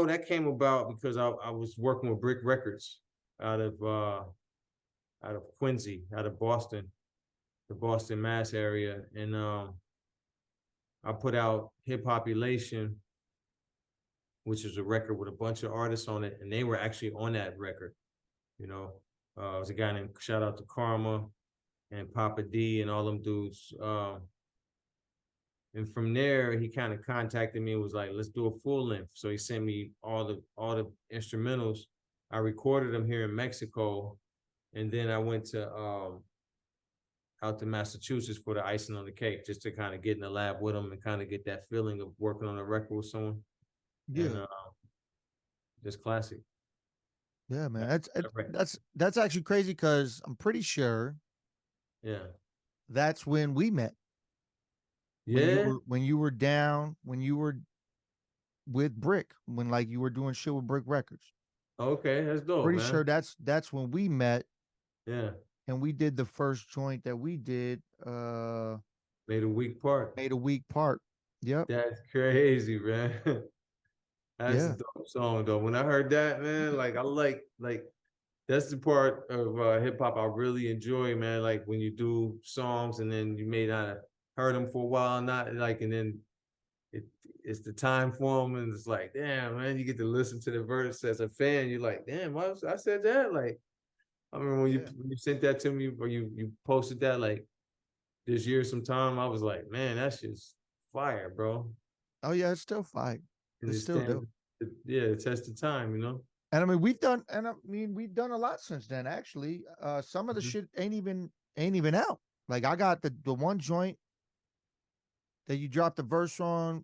that came about because I was working with Brick Records out of Quincy, out of Boston, the Boston, Mass area, and I put out Hip Population, which is a record with a bunch of artists on it, and they were actually on that record. You know, it was a guy named shout out to Karma and Papa D and all them dudes. And from there, he kind of contacted me and was like, "Let's do a full length." So he sent me all the instrumentals. I recorded them here in Mexico, and then I went to out to Massachusetts for the icing on the cake, just to kind of get in the lab with them and kind of get that feeling of working on a record with someone. And Yeah. just classic. Yeah, man. That- that record. That's actually crazy because I'm pretty sure Yeah. that's when we met. Yeah. When you were down, when you were with Brick, when like you were doing shit with Brick Records. Okay, that's dope, Pretty sure man. that's when we met Yeah. and we did the first joint that we did Made a week part. made a week part. Yep. That's crazy, man. That's a Yeah. dope song though. When I heard that, man, like I like that's the part of hip hop I really enjoy, man. Like when you do songs and then you may not have heard them for a while, not like, and then it it's the time for them, and it's like, damn, man, you get to listen to the verse as a fan. You're like, damn, why was, I said that? Like, I remember Yeah. when you sent that to me or you posted that like this year sometime. I was like, man, that's just fire, bro. Oh yeah, it's still fine. And It's it still stands, dope. yeah, it test of time, you know. And I mean we've done a lot since then actually. Some of the Mhm. shit ain't even out. Like I got the one joint that you dropped the verse on,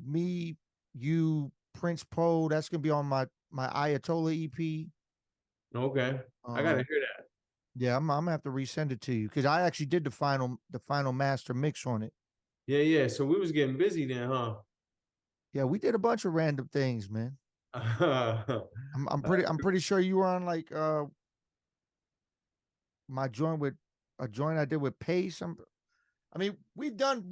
me, you, Prince Poe, that's gonna be on my Ayatollah EP. Okay, I gotta Um hear that. yeah, I'm gonna have to resend it to you because I actually did the final master mix on it. Yeah, yeah. So we was getting busy then, huh? Yeah, we did a bunch of random things, man. I'm pretty sure you were on like my joint with a joint I did with Pace. I mean, we've done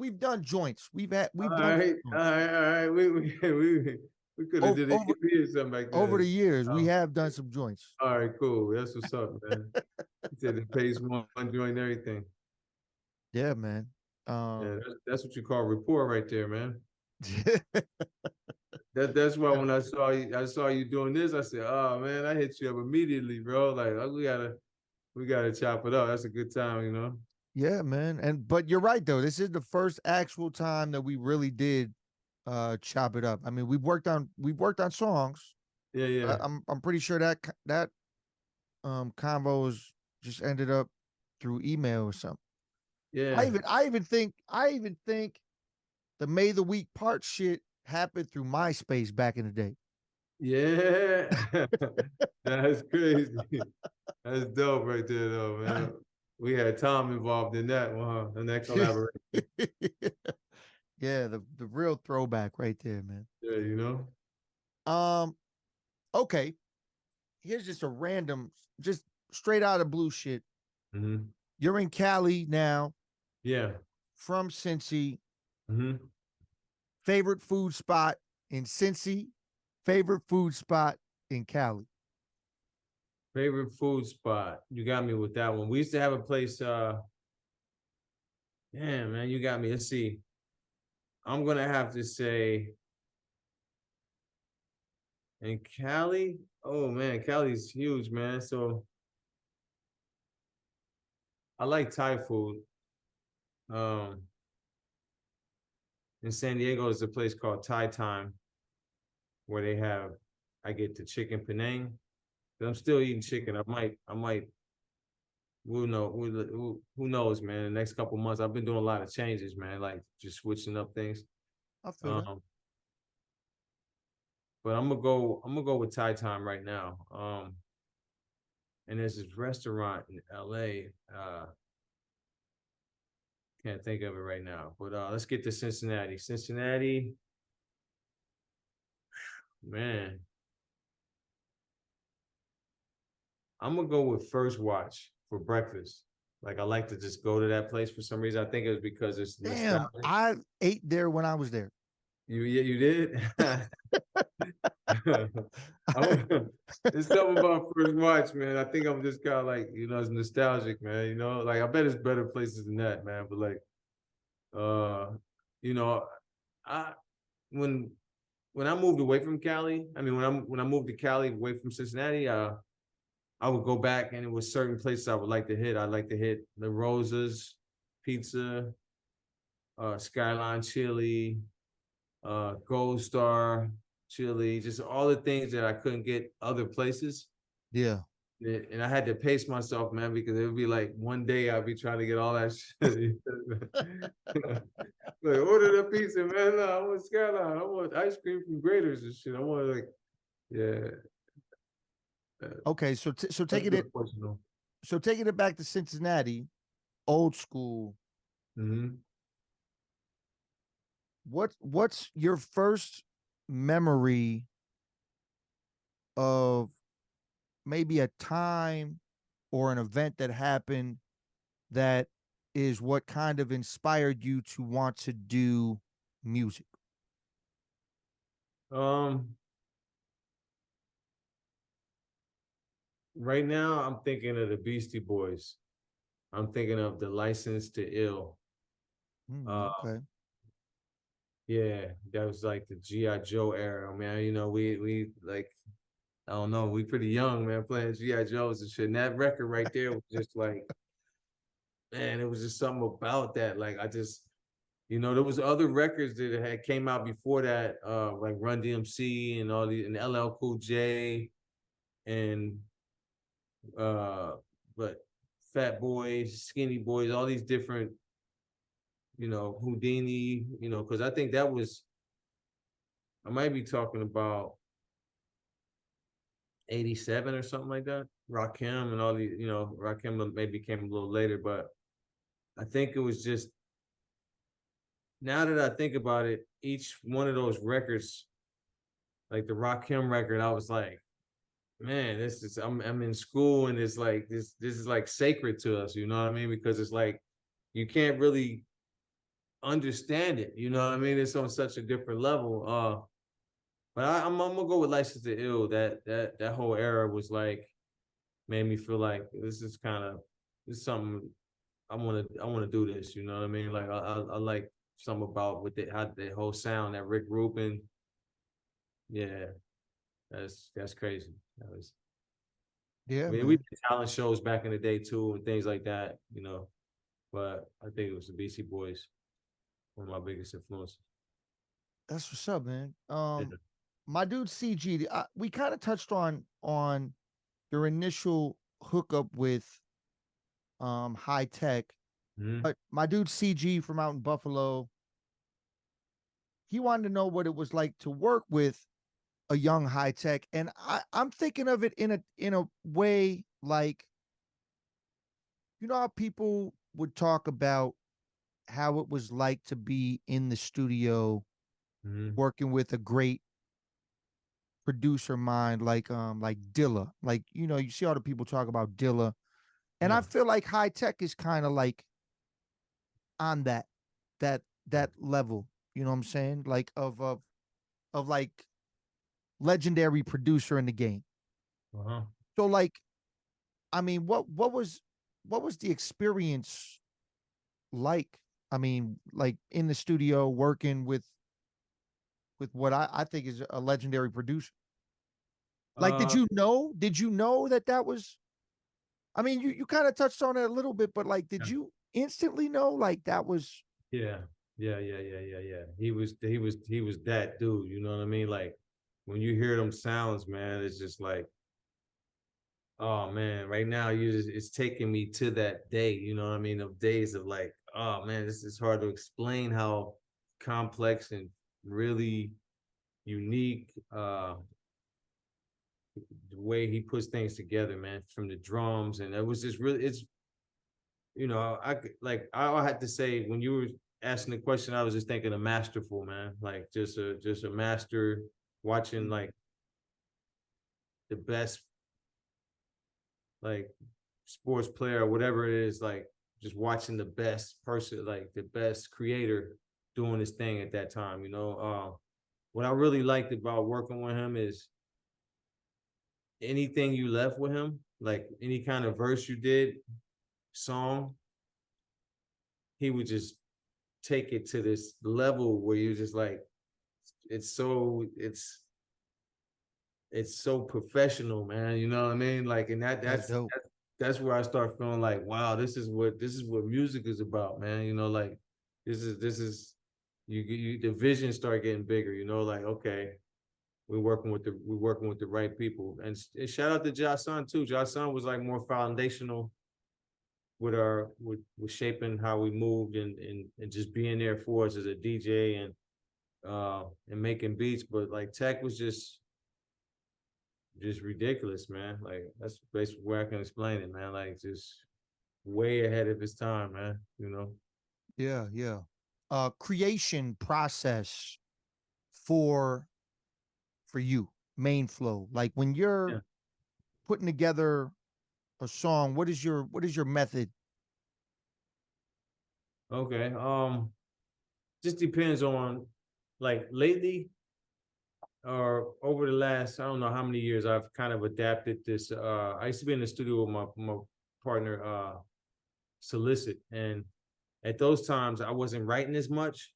joints. All We've done right, some all joints. right, all right. We could have Over did an over EP or something like over the that. years, we Oh, have done some joints. all right, cool. That's what's up, man. You said the pace one joint, everything. Yeah, man. Yeah, Um that's what you call rapport right there, man. That's why when I saw you doing this, I said, "Oh man, I hit you up immediately, bro. Like we gotta chop it up. That's a good time, you know." yeah, man. And but you're right though. This is the first actual time that we really did chop it up. I mean, we've worked on songs. Yeah, yeah, I'm pretty sure that convos just ended up through email or something. yeah, I even think the May the Week part shit happened through MySpace back in the day. yeah. That's crazy. That's dope right there, though, man. We had Tom involved in that one, huh? In that collaboration. Yeah, the real throwback right there, man. Yeah, you know. Um, okay. Here's just a random, just straight out of blue shit. Hmm. You're in Cali now, Yeah. from Cincy. Hmm. Favorite food spot in Cincy, favorite food spot in Cali. Favorite food spot. You got me with that one. We used to have a place. Yeah, man, you got me. Let's see. I'm gonna have to say in Cali. Oh man, Cali's huge, man. So I like Thai food. Um, in San Diego is a place called Thai Time where they have I get the chicken Penang. But I'm still eating chicken. I might we'll know who knows, man. The next couple months I've been doing a lot of changes, man, like just switching up things. I feel that. Um, but I'm gonna go with Thai Time right now. And there's this restaurant in LA. Can't think of it right now. But let's get to Cincinnati. Cincinnati, man. I'm gonna go with First Watch for breakfast. Like I like to just go to that place for some reason. I think it was because it's Damn, nostalgic. I ate there when I was there. You, yeah, you did. I would, it's something about first watch, man. I think I'm just kind of like, it's nostalgic, man. Like I bet it's better places than that, man. But like, uh, you know, I when when I moved away from Cali, I mean, when I moved to Cali away from Cincinnati, I would go back and it was certain places I would like to hit. I'd like to hit the Rosas Pizza, Skyline Chili, Gold Star Chili, just all the things that I couldn't get other places. Yeah. And I had to pace myself, man, because it would be like one day I'd be trying to get all that shit. Like, order the pizza, man. No, I want Skyline. I want ice cream from Graders and shit. I want like, yeah. Okay, That's real personal. so taking it back to Cincinnati, old school. Mm-hmm. What's your first memory of maybe a time or an event that happened that is what kind of inspired you to want to do music? Um, right now I'm thinking of the Beastie Boys. I'm thinking of the License to Ill. Uh, Okay. yeah, that was like the G.I. Joe era, man. We like I don't know, we pretty young, man, playing G.I. Joes and shit. And that record right there was just like, man, it was just something about that. Like I just, there was other records that had came out before that, like Run DMC and all the and LL Cool J and uh but Fat Boys, Skinny Boys, all these different, Houdini, because I think that was I might be talking about 87 or something like that. Rakim and all the, Rakim maybe came a little later, but I think it was just now that I think about it, each one of those records, like the Rakim record, I was like, man, this is I'm in school and it's like this is like sacred to us, you know what I mean? Because it's like you can't really understand it, you know what I mean? It's on such a different level. But I'm gonna go with License to Ill. That whole era was like made me feel like this is something I want to do this. You know what I mean? Like I like something about with how the whole sound that Rick Rubin. Yeah, that's crazy. That was. Yeah, I mean, we man. did talent shows back in the day too, and things like that. But I think it was the BC Boys, one of my biggest influences. That's what's up, man. Yeah. My dude CG, we kind of touched on your initial hookup with high tech, Mm-hmm. but my dude CG from out in Buffalo, he wanted to know what it was like to work with a young high tech, and I'm thinking of it in a way like, how people would talk about how it was like to be in the studio Mm-hmm. working with a great producer mind like Dilla. Like, you see all the people talk about Dilla. And I Yeah. feel like high tech is kind of like on that level. You know what I'm saying? Like of like legendary producer in the game. Uh-huh. So like, I mean, what was the experience like? I mean, like in the studio working with what I think is a legendary producer. Like, Uh, did you know that was, I mean, you kind of touched on it a little bit, but like, did yeah. you instantly know like that was? Yeah. Yeah, yeah, yeah, yeah, yeah. He was that dude, you know what I mean? Like when you hear them sounds, man, it's just like, oh man, right now it's taking me to that day, you know what I mean? Of days of like, oh man, this is hard to explain how complex and really unique the way he puts things together, man, from the drums. And it was just really it's I had to say when you were asking the question, I was just thinking of masterful, man. Like just a master watching like the best like sports player or whatever it is, like just watching the best person, like the best creator doing his thing at that time. what I really liked about working with him is anything you left with him, like any kind of verse you did, song, he would just take it to this level where you're just like, it's so it's so professional, man. You know what I mean? Like, and That's dope. that's where I start feeling like, wow, this is what music is about, man. You know, like this is you the vision start getting bigger. You know, like okay, we're working with the right people. And shout out to Josh Sun too. Josh Sun was like more foundational with with shaping how we moved and just being there for us as a DJ and making beats. But like Tech was just ridiculous, man. Like that's basically where I can explain it, man. Like just way ahead of his time, man. You know. Yeah, yeah. Creation process for you, main flow. Like when you're Yeah. putting together a song, what is your method? Okay. Just depends on like lately or over the last I don't know how many years I've kind of adapted this. I used to be in the studio with my partner Solicit, and at those times I wasn't writing as much.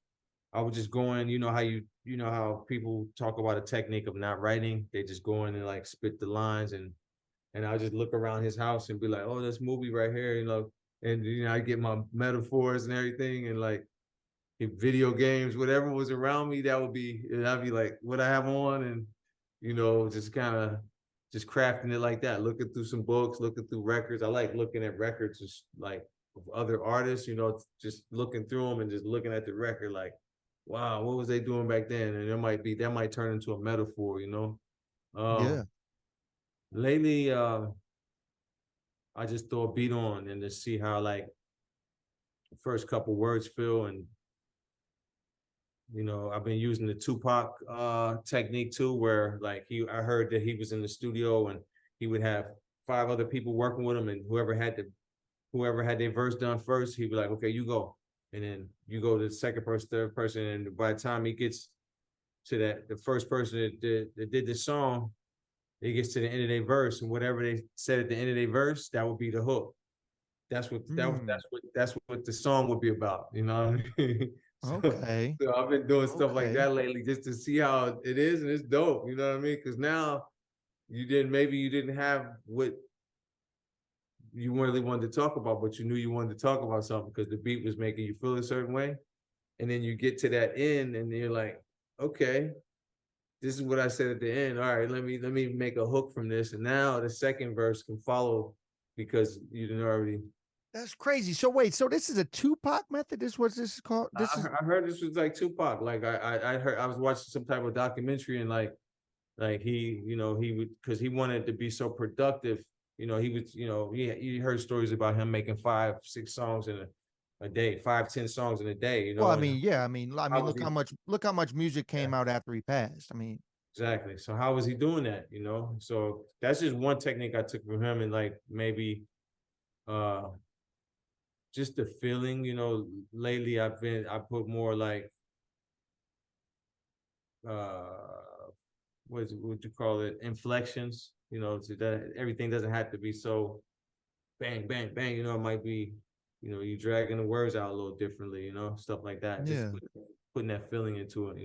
I was just going, you know how people talk about a technique of not writing. They just go in and like spit the lines and I'll just look around his house and be like, oh, this movie right here, and I get my metaphors and everything and like video games, whatever was around me, I'd be like what I have on and just kind of just crafting it like that, looking through some books, looking through records. I like looking at records just like of other artists, just looking through them and just looking at the record like, wow, what was they doing back then? And that might turn into a metaphor. Um Yeah. lately I just throw a beat on and just see how like the first couple words feel and I've been using the Tupac technique too, where like I heard that he was in the studio and he would have five other people working with him, and whoever had their verse done first, he'd be like, okay, you go, and then you go to the second person, third person, and by the time he gets to the first person that did the song, it gets to the end of their verse, and whatever they said at the end of their verse, that would be the hook. Mm, That's what the song would be about, you know what I mean? So, okay. so I've been doing stuff like Okay. that lately just to see how it is, and it's dope, you know what I mean? Because now you didn't have what you really wanted to talk about, but you knew you wanted to talk about something because the beat was making you feel a certain way. And then you get to that end and you're like, okay, this is what I said at the end. All right, let me make a hook from this. And now the second verse can follow because you didn't already. That's crazy. So wait, so this is a Tupac method? This what this is called? This is I heard this was like Tupac. Like I heard I was watching some type of documentary and like he would because he wanted to be so productive. He was he heard stories about him making 5, 6 songs in a day, 5, 10 songs in a day. well, I And mean, yeah, I how mean, was he? look how much music Yeah, came out after he passed. I mean, exactly. So how was he doing that? So that's just one technique I took from him, and like maybe uh just the feeling. Lately I put more like uh what you call it, inflections, so that everything doesn't have to be so bang, bang, bang. It might be, you dragging the words out a little differently, stuff like that. Just yeah. putting that feeling into it.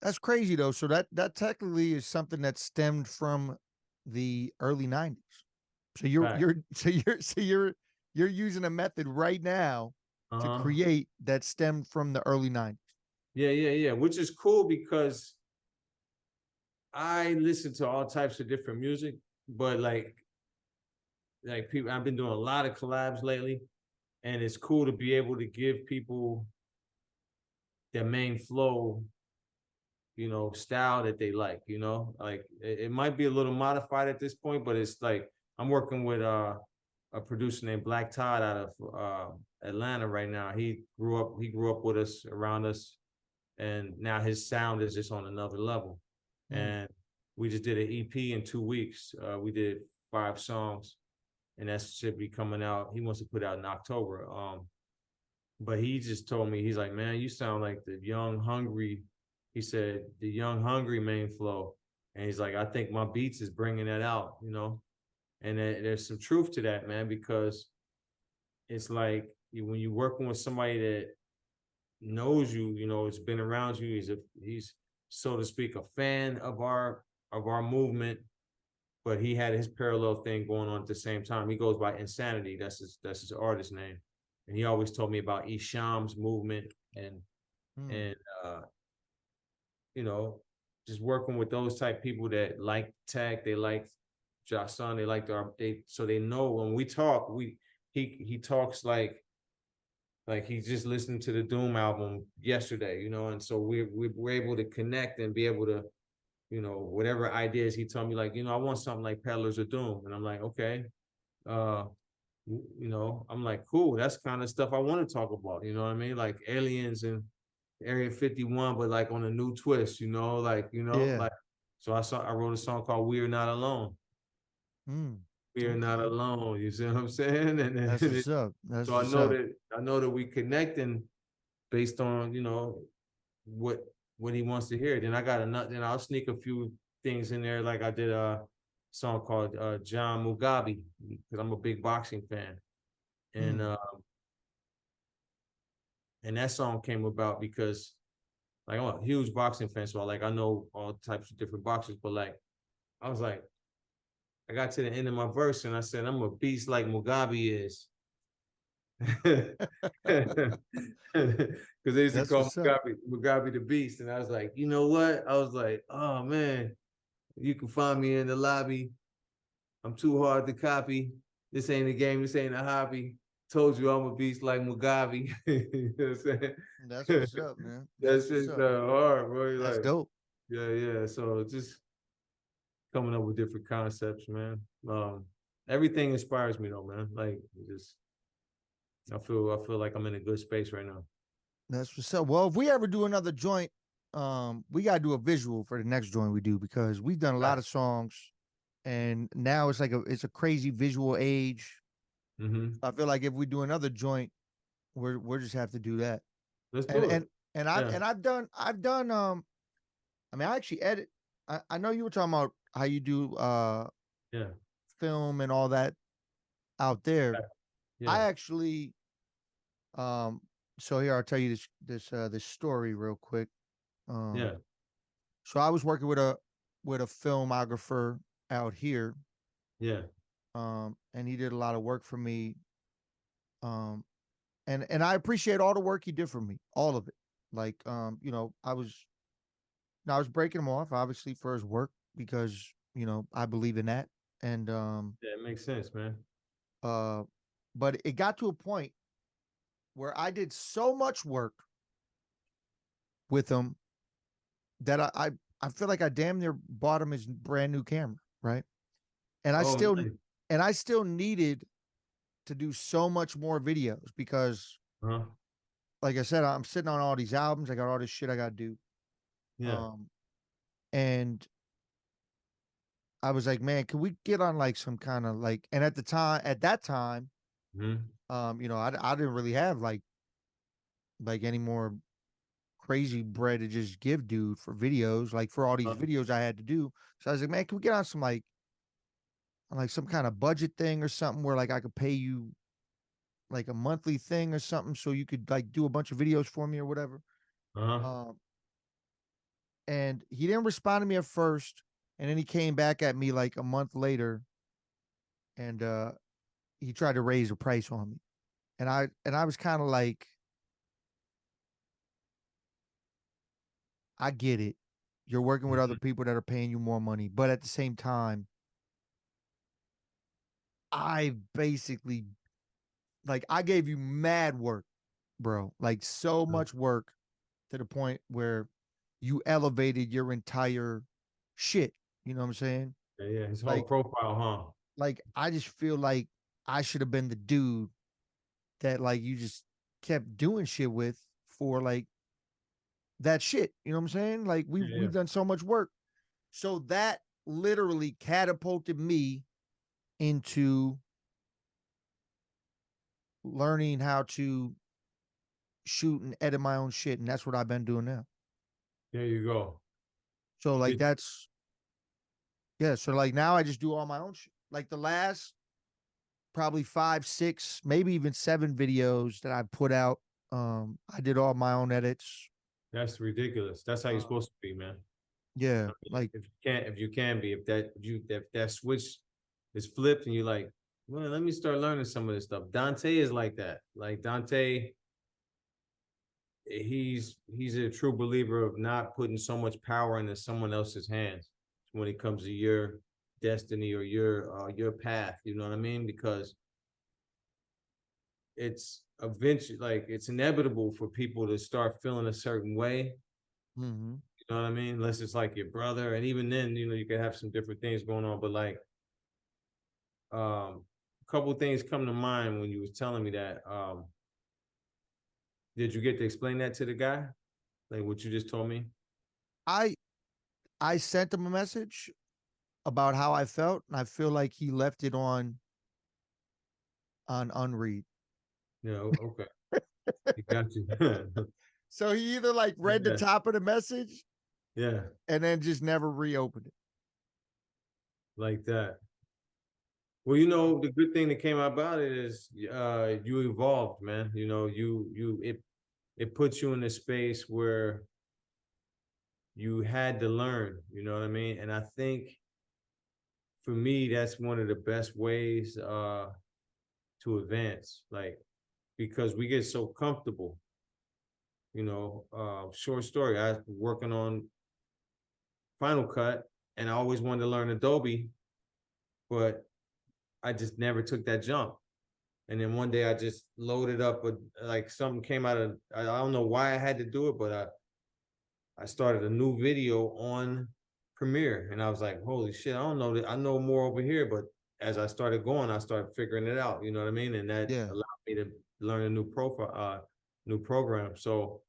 That's crazy though. So that technically is something that stemmed from the early 90s. So Fact. you're using a method right now to Uh-huh. create that stemmed from the early 90s. Yeah, yeah, yeah. Which is cool because I listen to all types of different music, but like people I've been doing a lot of collabs lately, and it's cool to be able to give people their main flow style that they like. Like it might be a little modified at this point, but it's like I'm working with a producer named Black Todd out of Atlanta right now. He grew up with us, around us, and now his sound is just on another level. Mm, And we just did an EP in 2 weeks. We did 5 songs, and that should be coming out. He wants to put out in October. But he just told me, he's like, man, you sound like the young, hungry he said the Young Hungry main flow, and he's like, I think my beats is bringing that out, you know. And there's some truth to that, man, because it's like when you're working with somebody that knows you, you know, it's been around you. He's so to speak a fan of our movement, but he had his parallel thing going on at the same time. He goes by Insanity. That's his artist name, and he always told me about Isham's movement Hmm. and you know, just working with those type people that like tech, they like Josh Son, they like they so they know when we talk, he talks like he just listened to the Doom album yesterday, you know, and so we're able to connect and be able to, you know, whatever ideas he told me, like, you know, I want something like Peddlers of Doom, and I'm like, okay, uh, you know, I'm like, cool, that's kind of stuff I want to talk about, you know what I mean, like aliens and Area 51, but like on a new twist, you know, Yeah. like so I wrote a song called "We Are Not Alone." Hmm. We are not Okay. alone. You see what I'm saying? And then That's what's up. That's so what's up. I know that we connecting based on you know what what he wants to hear. Then I got another. Then I'll sneak a few things in there, like I did a song called John Mugabe because I'm a big boxing fan, Hmm. and that song came about because like I'm a huge boxing fan, so I know all types of different boxers, but like I was like I got to the end of my verse and I said I'm a beast like Mugabe is. Because they used to That's call what's up. Mugabe the Beast, and I was like, you know what? I was like, oh man, you can find me in the lobby. I'm too hard to copy. This ain't a game. This ain't a hobby. Told you I'm a beast like Mugabe. You know what I'm That's saying? what's up, man. That That's what's shit's up. hard, bro. You're That's like, dope. yeah, yeah. So just coming up with different concepts, man. Everything inspires me though, man. Like just I feel like I'm in a good space right now. That's what's up. Well, if we ever do another joint, we gotta do a visual for the next joint we do because we've done a lot Right. of songs, and now it's a crazy visual age. Mm-hmm. I feel like if we do another joint, we're just have to do that. Let's And do it. Yeah, I've done I mean I actually edit. I know you were talking about how you do yeah, film and all that out there. yeah, I actually um so here I'll tell you this story real quick. yeah, So I was working with a filmographer out here, yeah, and he did a lot of work for me. Um, and I appreciate all the work he did for me, all of it. Like, I was breaking him off, obviously, for his work because I believe in that, and yeah. It makes sense, man. uh, but it got to a point where I did so much work with him that I feel like I damn near bought him his brand new camera, right? And I Oh, still nice. and I still needed to do so much more videos because, Uh-huh. like I said, I'm sitting on all these albums. I got all this shit I got to do. Yeah. Um, and I was like, man, can we get on like some kind of like? And at that time, Mm-hmm. I didn't really have like any more crazy bread to just give dude for videos, like for all these videos I had to do. So I was like, man, can we get on like some kind of budget thing or something where like I could pay you like a monthly thing or something so you could like do a bunch of videos for me or whatever. Uh-huh. Um, and he didn't respond to me at first, and then he came back at me like a month later, and he tried to raise the price on me, and I was kind of like, I get it, you're working with other Mm-hmm. people that are paying you more money, but at the same time, I basically like I gave you mad work, bro, like so much work to the point where you elevated your entire shit. You know what I'm saying? Yeah, yeah. His whole Like profile, huh? I just feel like I should have been the dude that like you just kept doing shit with for like that shit. You know what I'm saying? Like Yeah, yeah. we've done so much work. So that literally catapulted me into learning how to shoot and edit my own shit. And that's what I've been doing now. There you go. So like Did that's yeah. So like now I just do all my own shit. Like the last probably 5, 6, maybe even 7 videos that I put out. I did all my own edits. That's ridiculous. That's how you're Uh, supposed to be, man. yeah, I mean, like if you can be, if that switch is flipped and you're like, well, let me start learning some of this stuff. Dante is like that. Like Dante, he's a true believer of not putting so much power into someone else's hands when it comes to your destiny or your path. You know what I mean? Because it's eventually like it's inevitable for people to start feeling a certain way. mhm. You know what I mean? Unless it's like your brother, and even then, you could have some different things going on. But like, a couple of things come to mind when you was telling me that. Did you get to explain that to the guy, like what you just told me? I I sent him a message about how I felt, and I feel like he left it on unread. Yeah, okay, he got you. So he either like read the Yeah, top of the message yeah, and then just never reopened it. like that. Well, the good thing that came about it is you evolved, man. It puts you in a space where you had to learn, you know what I mean? And I think for me, that's one of the best ways to advance, like because we get so comfortable. Short story. I was working on Final Cut, and I always wanted to learn Adobe, but I just never took that jump. And then one day I just loaded up with like something came out of I don't know why I had to do it, but I started a new video on Premiere, and I was like, holy shit, I don't know that I know more over here, but as I started going, I started figuring it out. You know what I mean? And that Yeah. allowed me to learn a new program. So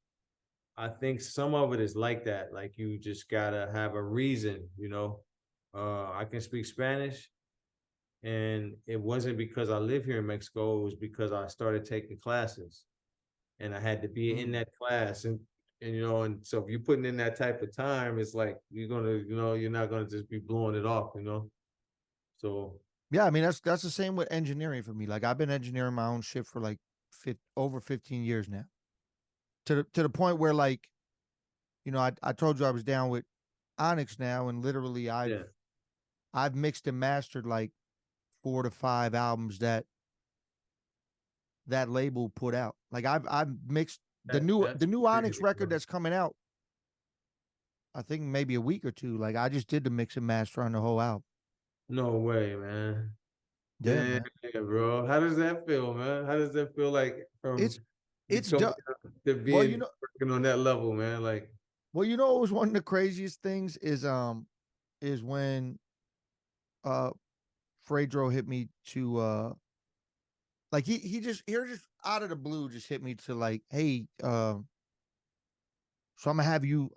I think some of it is like that. Like you just gotta have a reason. I can speak Spanish, and it wasn't because I live here in Mexico. It was because I started taking classes, and I had to be in Mm. that class, and so if you're putting in that type of time, it's like you're not gonna just be blowing it off. So Yeah, I mean that's the same with engineering for me. Like I've been engineering my own shit for like over 15 years now. To the point where like, I told you I was down with Onyx now, and literally yeah, I've mixed and mastered like 4 to 5 albums that label put out. Like I've mixed the new that's the new Onyx crazy, record bro. that's coming out. I think maybe a week or two. Like I just did the mix and master on the whole album. No way, man. Yeah, Damn, man. bro. How does that feel, man? How does that feel like It's from you it's coming du- up to well, being working on that level, man? Like, what was one of the craziest things is when uh Fredro hit me to like he just out of the blue just hit me to like, hey, so I'm gonna have you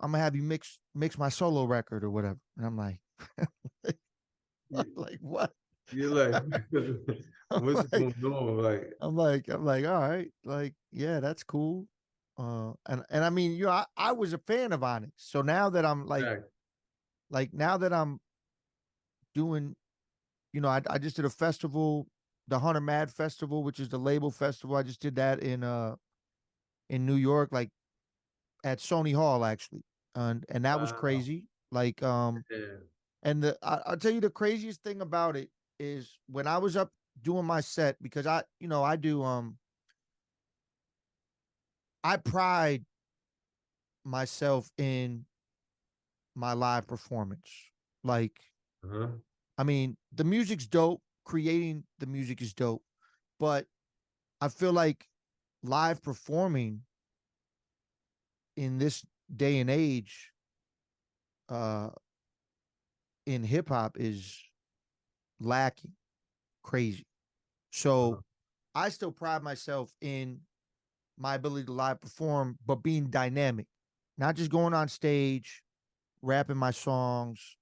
mix my solo record or whatever. And I'm like, you, like what? you're like, I'm what's like, going on? Like, I'm like, all right, like, yeah, that's cool. And I mean, I was a fan of Onyx. So now that I'm back. like now that I'm doing, I just did a festival, the Hunter Mad Festival, which is the label festival. I just did that in New York, like at Sony Hall actually. And that was Wow. crazy. Like Yeah. and I'll tell you the craziest thing about it is when I was up doing my set, because I do I pride myself in my live performance. Like, Uh-huh. I mean, the music's dope, creating the music is dope, but I feel like live performing in this day and age uh in hip hop is lacking crazy. So Uh-huh. I still pride myself in my ability to live perform, but being dynamic, not just going on stage, rapping my songs,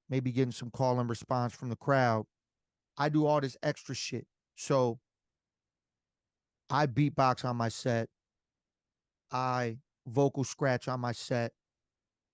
maybe getting some call and response from the crowd. I do all this extra shit. So I beatbox on my set. I vocal scratch on my set.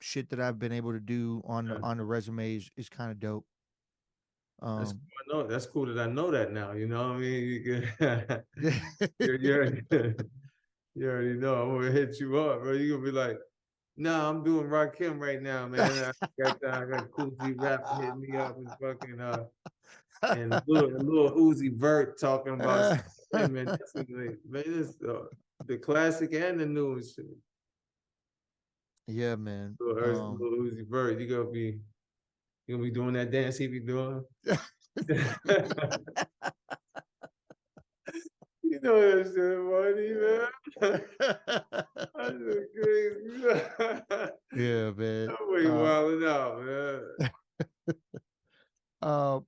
shit that I've been able to do Yeah. on the resume is kind of dope. That's Um, cool. I know that's cool that I know that now. You know what I mean? You're you already know. I'm gonna hit you up, bro. You're gonna be like, nah, I'm doing Rakim right now, man. I got Cool G Rap hitting me up and fucking and little Uzi Vert talking about some shit, man. That's man, this the classic and the new shit. yeah, man. Little Uzi Vert, you gonna be doing that dance he be doing. You know that shit funny, man. That's just crazy. Yeah, man. I'm way wilding out, man. Uh,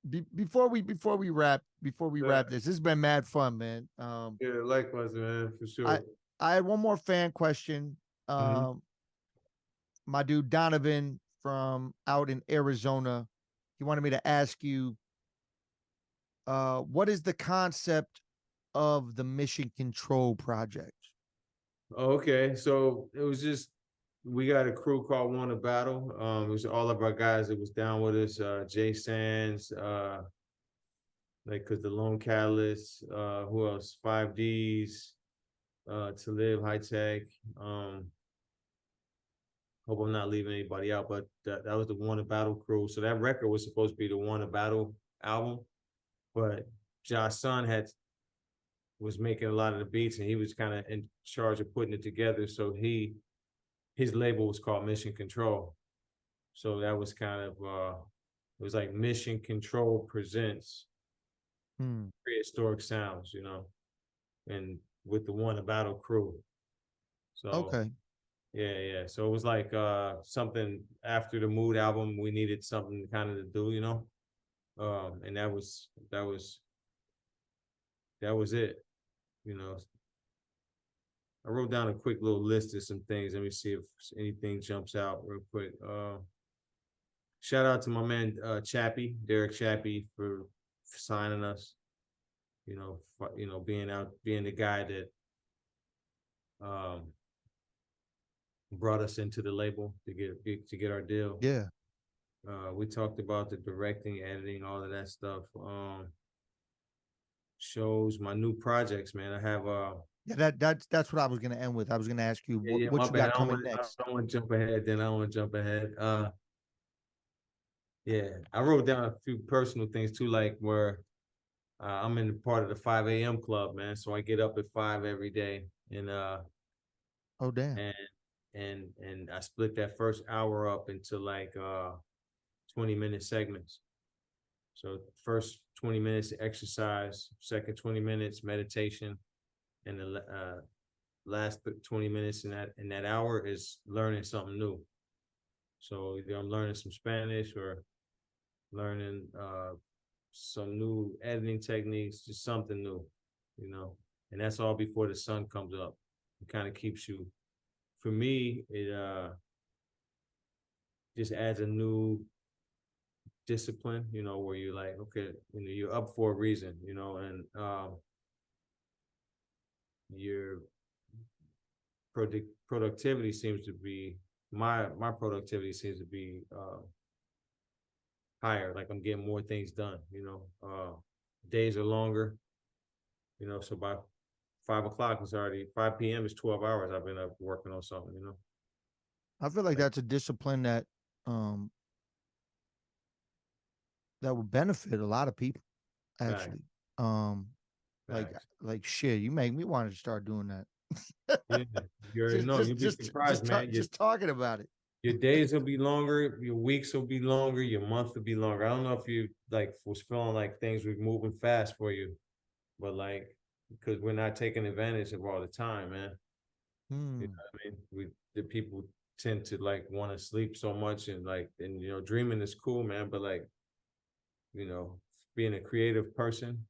before we Yeah, wrap this has been mad fun, man. yeah, likewise, man, for I sure. I had one more fan question. Mhm. My dude Donovan from out in Arizona, he wanted me to ask you, what is the concept of the Mission Control Project? Okay, so it was just we got a crew called One a Battle. It was all of our guys that was down with us. Jay Sands, like cause the Lone Catalyst, who else? 5Ds, to live high tech. Hope I'm not leaving anybody out, but that was the One a Battle crew. So that record was supposed to be the One a Battle album, but Josh Son was making a lot of the beats and he was kind of in charge of putting it together. So his label was called Mission Control. So that was kind of it was like Mission Control presents Hmm. prehistoric sounds, you know, and with the One a Battle crew. So Okay. yeah, yeah. So it was like something after the Mood album, we needed something kind of to do, you know. And that was it, you know. I wrote down a quick little list of some things. Let me see if anything jumps out real quick. Shout out to my man Chappie, Derek Chappie, for signing us. Being the guy that um, brought us into the label to get our deal. Yeah. We talked about the directing, editing, all of that stuff. Shows my new projects, man. I have Yeah, that's what I was gonna end with. I was gonna ask you yeah, what my you bad. got coming next. I don't want to jump ahead. Then I don't want to jump ahead. Yeah, I wrote down a few personal things too, like where I'm in part of the 5 a.m. club, man. So I get up at 5 every day, Oh damn. and and I split that first hour up into like 20-minute segments. So first 20 minutes exercise, second 20 minutes meditation, and the last 20 minutes in that hour is learning something new. So either I'm learning some Spanish or learning some new editing techniques, just something new, you know. And that's all before the sun comes up. It kind of keeps you. For me, it just adds a new discipline, you know, where you're like, okay, you know, you're up for a reason, you know, and your productivity seems to be my productivity seems to be higher. Like I'm getting more things done, you know. Days are longer, you know, so by 5 o'clock it's already 5 p.m. is 12 hours. I've been up working on something, you know. I feel like Like that's a discipline um that would benefit a lot of people facts, actually. Um like facts. like shit, you make me want to start doing that. Yeah, you already know. You'll be surprised, man. Just talking about it. Your days will be longer, your weeks will be longer, your month will be longer. I don't know if you like was feeling like things were moving fast for you, but like because we're not taking advantage of all the time, man. You know Hmm. what I mean? The people tend to like want to sleep so much and you know, dreaming is cool, man, but like, you know, being a creative person,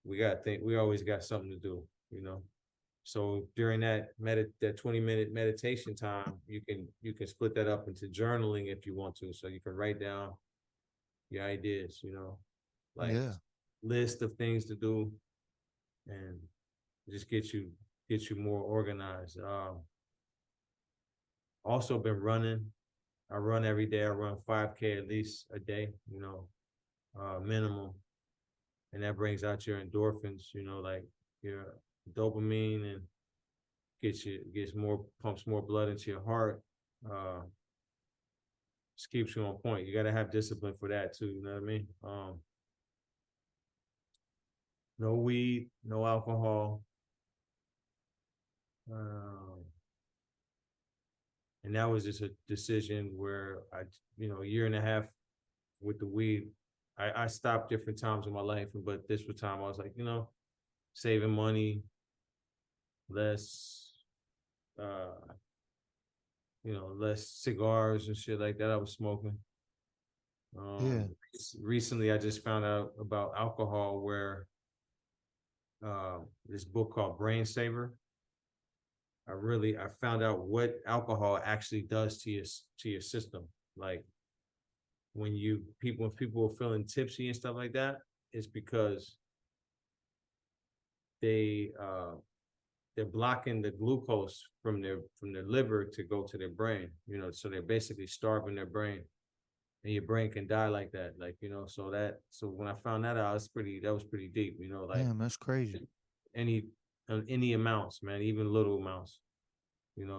we always got something to do, you know. So during that 20-minute meditation time, you can split that up into journaling if you want to. So you can write down your ideas, you know, like Yeah. list of things to do and just get you more organized. Also been running. I run every day. I run 5K at least a day, minimum. And that brings out your endorphins, like your dopamine, and gets more, pumps more blood into your heart. Uh, just keeps you on point. You got to have discipline for that too. You know what I mean? No weed, no alcohol. Um, and that was just a decision where a year and a half with the weed, I stopped different times in my life, but this was time I was like, saving money, less, uh, less cigars and shit like that I was smoking. Yeah. Recently I just found out about alcohol, where this book called Brain Saver. I found out what alcohol actually does to your system. Like when people are feeling tipsy and stuff like that, it's because they they're blocking the glucose from their liver to go to their brain. So they're basically starving their brain, and your brain can die like that. So when I found that out, that was pretty deep. Like Damn, that's crazy. any any amounts, man, even little amounts.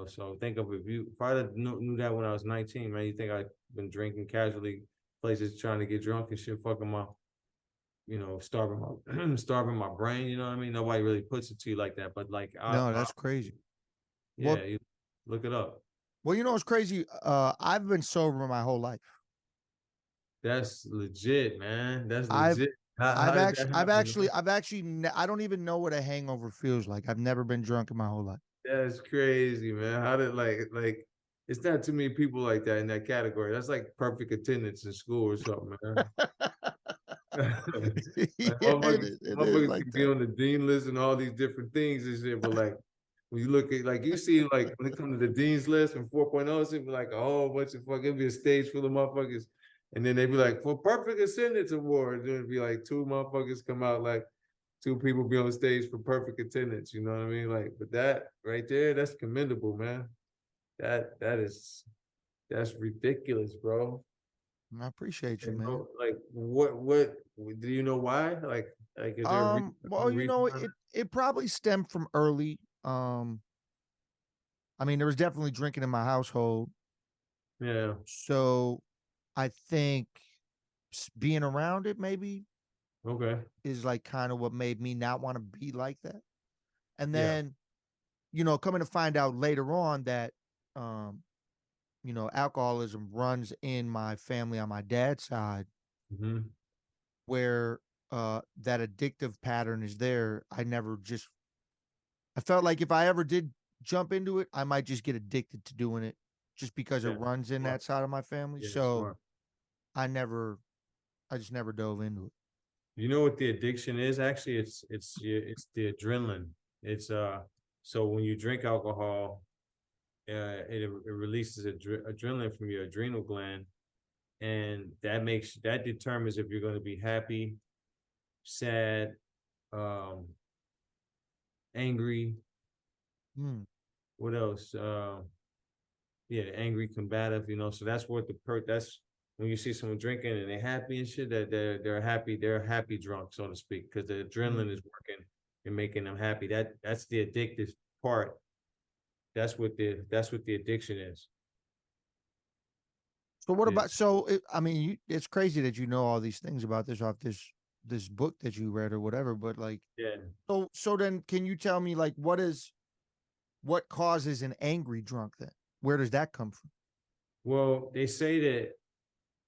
So think of, if I knew that when I was 19, man, you think I'd been drinking casually, places trying to get drunk and shit, fucking my, starving my starving my brain. You know what I mean? Nobody really puts it to you like that, but like No, that's crazy. yeah, Well, you look it up. what's crazy? I've been sober my whole life. That's legit, man. That's I've legit. How did that happen, man? I don't even know what a hangover feels like. I've never been drunk in my whole life. That's crazy, man. How did like it's not too many people like that in that category. That's like perfect attendance in school or something, man. Like Yeah, it is motherfuckers like can be that. on the dean list and all these different things and shit, but like when you look at, like, you see, like when it comes to the dean's list and 4.0, it's be like a whole bunch of fucking, it'd be a stage full of motherfuckers, and then they'd be like, for perfect attendance award, there'd be like two motherfuckers come out, like two people be on stage for perfect attendance. You know what I mean? Like, but that right there, that's commendable, man. That's ridiculous, bro. I appreciate you, And man. like, what do you know why? Like, is there a Well, reason why? it probably stemmed from early. I mean, there was definitely drinking in my household, Yeah. so I think being around it maybe Okay. is like kind of what made me not want to be like that. And Yeah. then, coming to find out later on that, um, alcoholism runs in my family on my dad's side, Hmm. where that addictive pattern is there. I felt like if I ever did jump into it, I might just get addicted to doing it just because it Yeah. runs in Smart. that side of my family. Yeah. So Smart. I never, I just never dove into it. You know what the addiction is? Actually, it's the adrenaline. It's so when you drink alcohol, it releases adrenaline from your adrenal gland, and that determines if you're going to be happy, sad, um, angry. Hmm. What else? Yeah, angry, combative. So that's what that's when you see someone drinking and they're happy and shit. That they're happy drunk, so to speak, because the adrenaline Hmm. is working and making them happy. That's the addictive part. That's what the addiction is. So what Yeah, about, I mean, it's crazy that you know all these things about this off this book that you read or whatever, but like, yeah. so then can you tell me like what causes an angry drunk then? Where does that come from? Well, they say that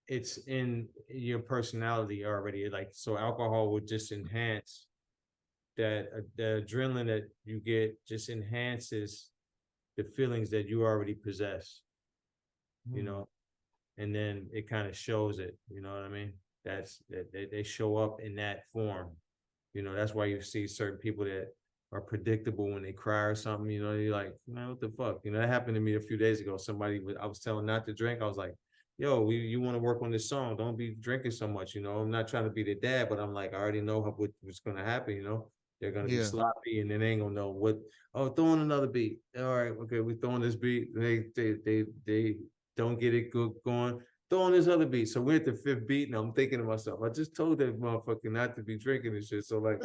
it's in your personality already. Like, so alcohol would just enhance the adrenaline that you get, just enhances the feelings that you already possess, you Hmm. know, and then it kind of shows it, you know what I mean? They show up in that form. That's why you see certain people that are predictable when they cry or something. You're like, man, what the fuck? That happened to me a few days ago. I was telling not to drink. I was like, yo, you want to work on this song? Don't be drinking so much. I'm not trying to be the dad, but I'm like, I already know what's going to happen. They're gonna be Yeah. sloppy, and then they ain't gonna know what. Oh, throwing another beat. All right, okay, we're throwing this beat. They don't get it good going. Throwing this other beat. So we're at the fifth beat, and I'm thinking to myself, I just told that motherfucker not to be drinking and shit. So like,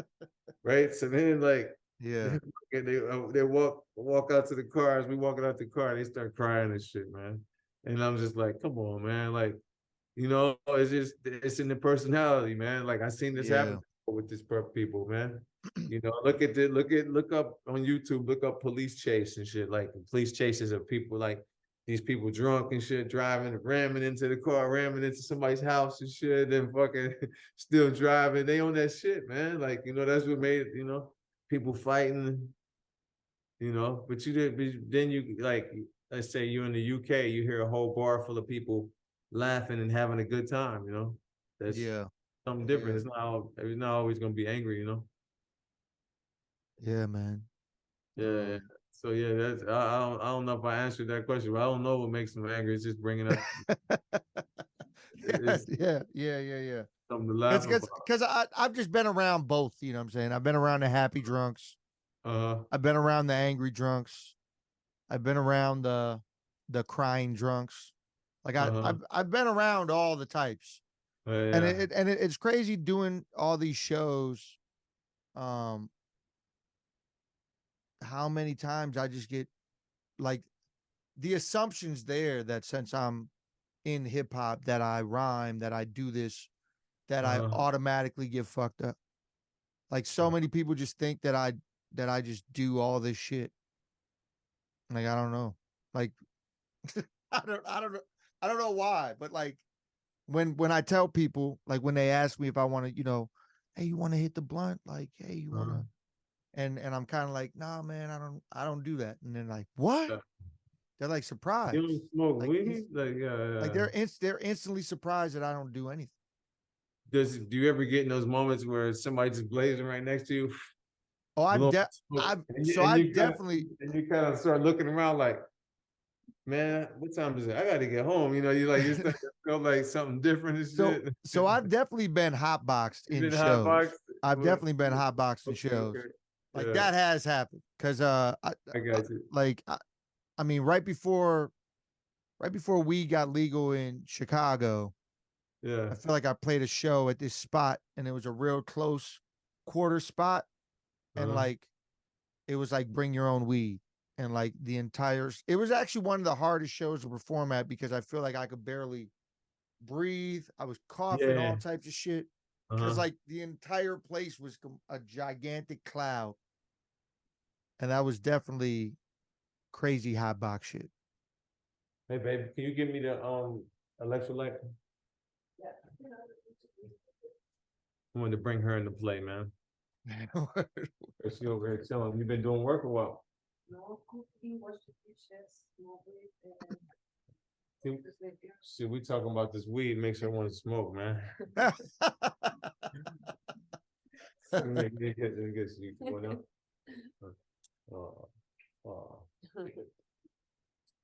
right? So then like Yeah. they walk out to the car. As we walking out the car, they start crying and shit, man. And I'm just like, come on, man. Like, it's just it's in the personality, man. Like I seen this Yeah. happen with this people, man. Look up on YouTube, look up police chase and shit. Like police chases of people like these people drunk and shit, driving, ramming into the car, ramming into somebody's house and shit, then fucking still driving. They on that shit, man. Like, that's what made, people fighting, but then you like, let's say you're in the UK, you hear a whole bar full of people laughing and having a good time, that's Yeah. something Yeah. different. It's not always gonna be angry. Yeah, man. Yeah. So yeah, I don't know if I answered that question, but I don't know what makes them angry. It's just bringing up Yeah, it's yeah, yeah, yeah, yeah. something to It's laugh because about. because I've just been around both. You know what I'm saying? I've been around the happy drunks. Uh-huh. I've been around the angry drunks. I've been around the crying drunks. Like Uh-huh. I've been around all the types, and Yeah. it's crazy doing all these shows. Um, how many times I just get like the assumptions there that since I'm in hip hop that I rhyme, that I do this, that I Uh-huh. automatically get fucked up. Like so many people just think that I just do all this shit. Like I don't know. Like I don't know why, but like when I tell people, like when they ask me if I want to, hey, you want to hit the blunt? Like, hey, you want Uh-huh. to and I'm kind of like, "Nah, man, I don't do that." And then like, "What?" Yeah. They're like You surprised. don't smoke Like weed? Like, like yeah. they're instantly surprised that I don't do anything. Do you ever get in those moments where somebody just blazing right next to you, Oh, blowing smoke, I've so I've definitely and you kind of start looking around like, man, what time is it? I got to get home. You start to feel like something different and so shit. so I've definitely been hotboxed You in been hot shows. boxed? I've definitely been hotboxed in Okay, shows. okay, Like yeah, that has happened because I got you. like I mean right before weed got legal in Chicago, Yeah, I feel like I played a show at this spot and it was a real close quarter spot and uh-huh. like it was like bring your own weed and like the entire it was actually one of the hardest shows to perform at because I feel like I could barely breathe. I was coughing Yeah, all types of shit because uh-huh. like the entire place was a gigantic cloud, and that was definitely crazy hot box shit. Hey, baby, can you give me the electrolyte? I wanted to bring her into play, man. She over here chilling. You been doing work or what? No cooking, washing dishes, mopping, and See, sleeping. see, we talking about this weed makes her want to smoke, man. Get you going up. Oh, oh.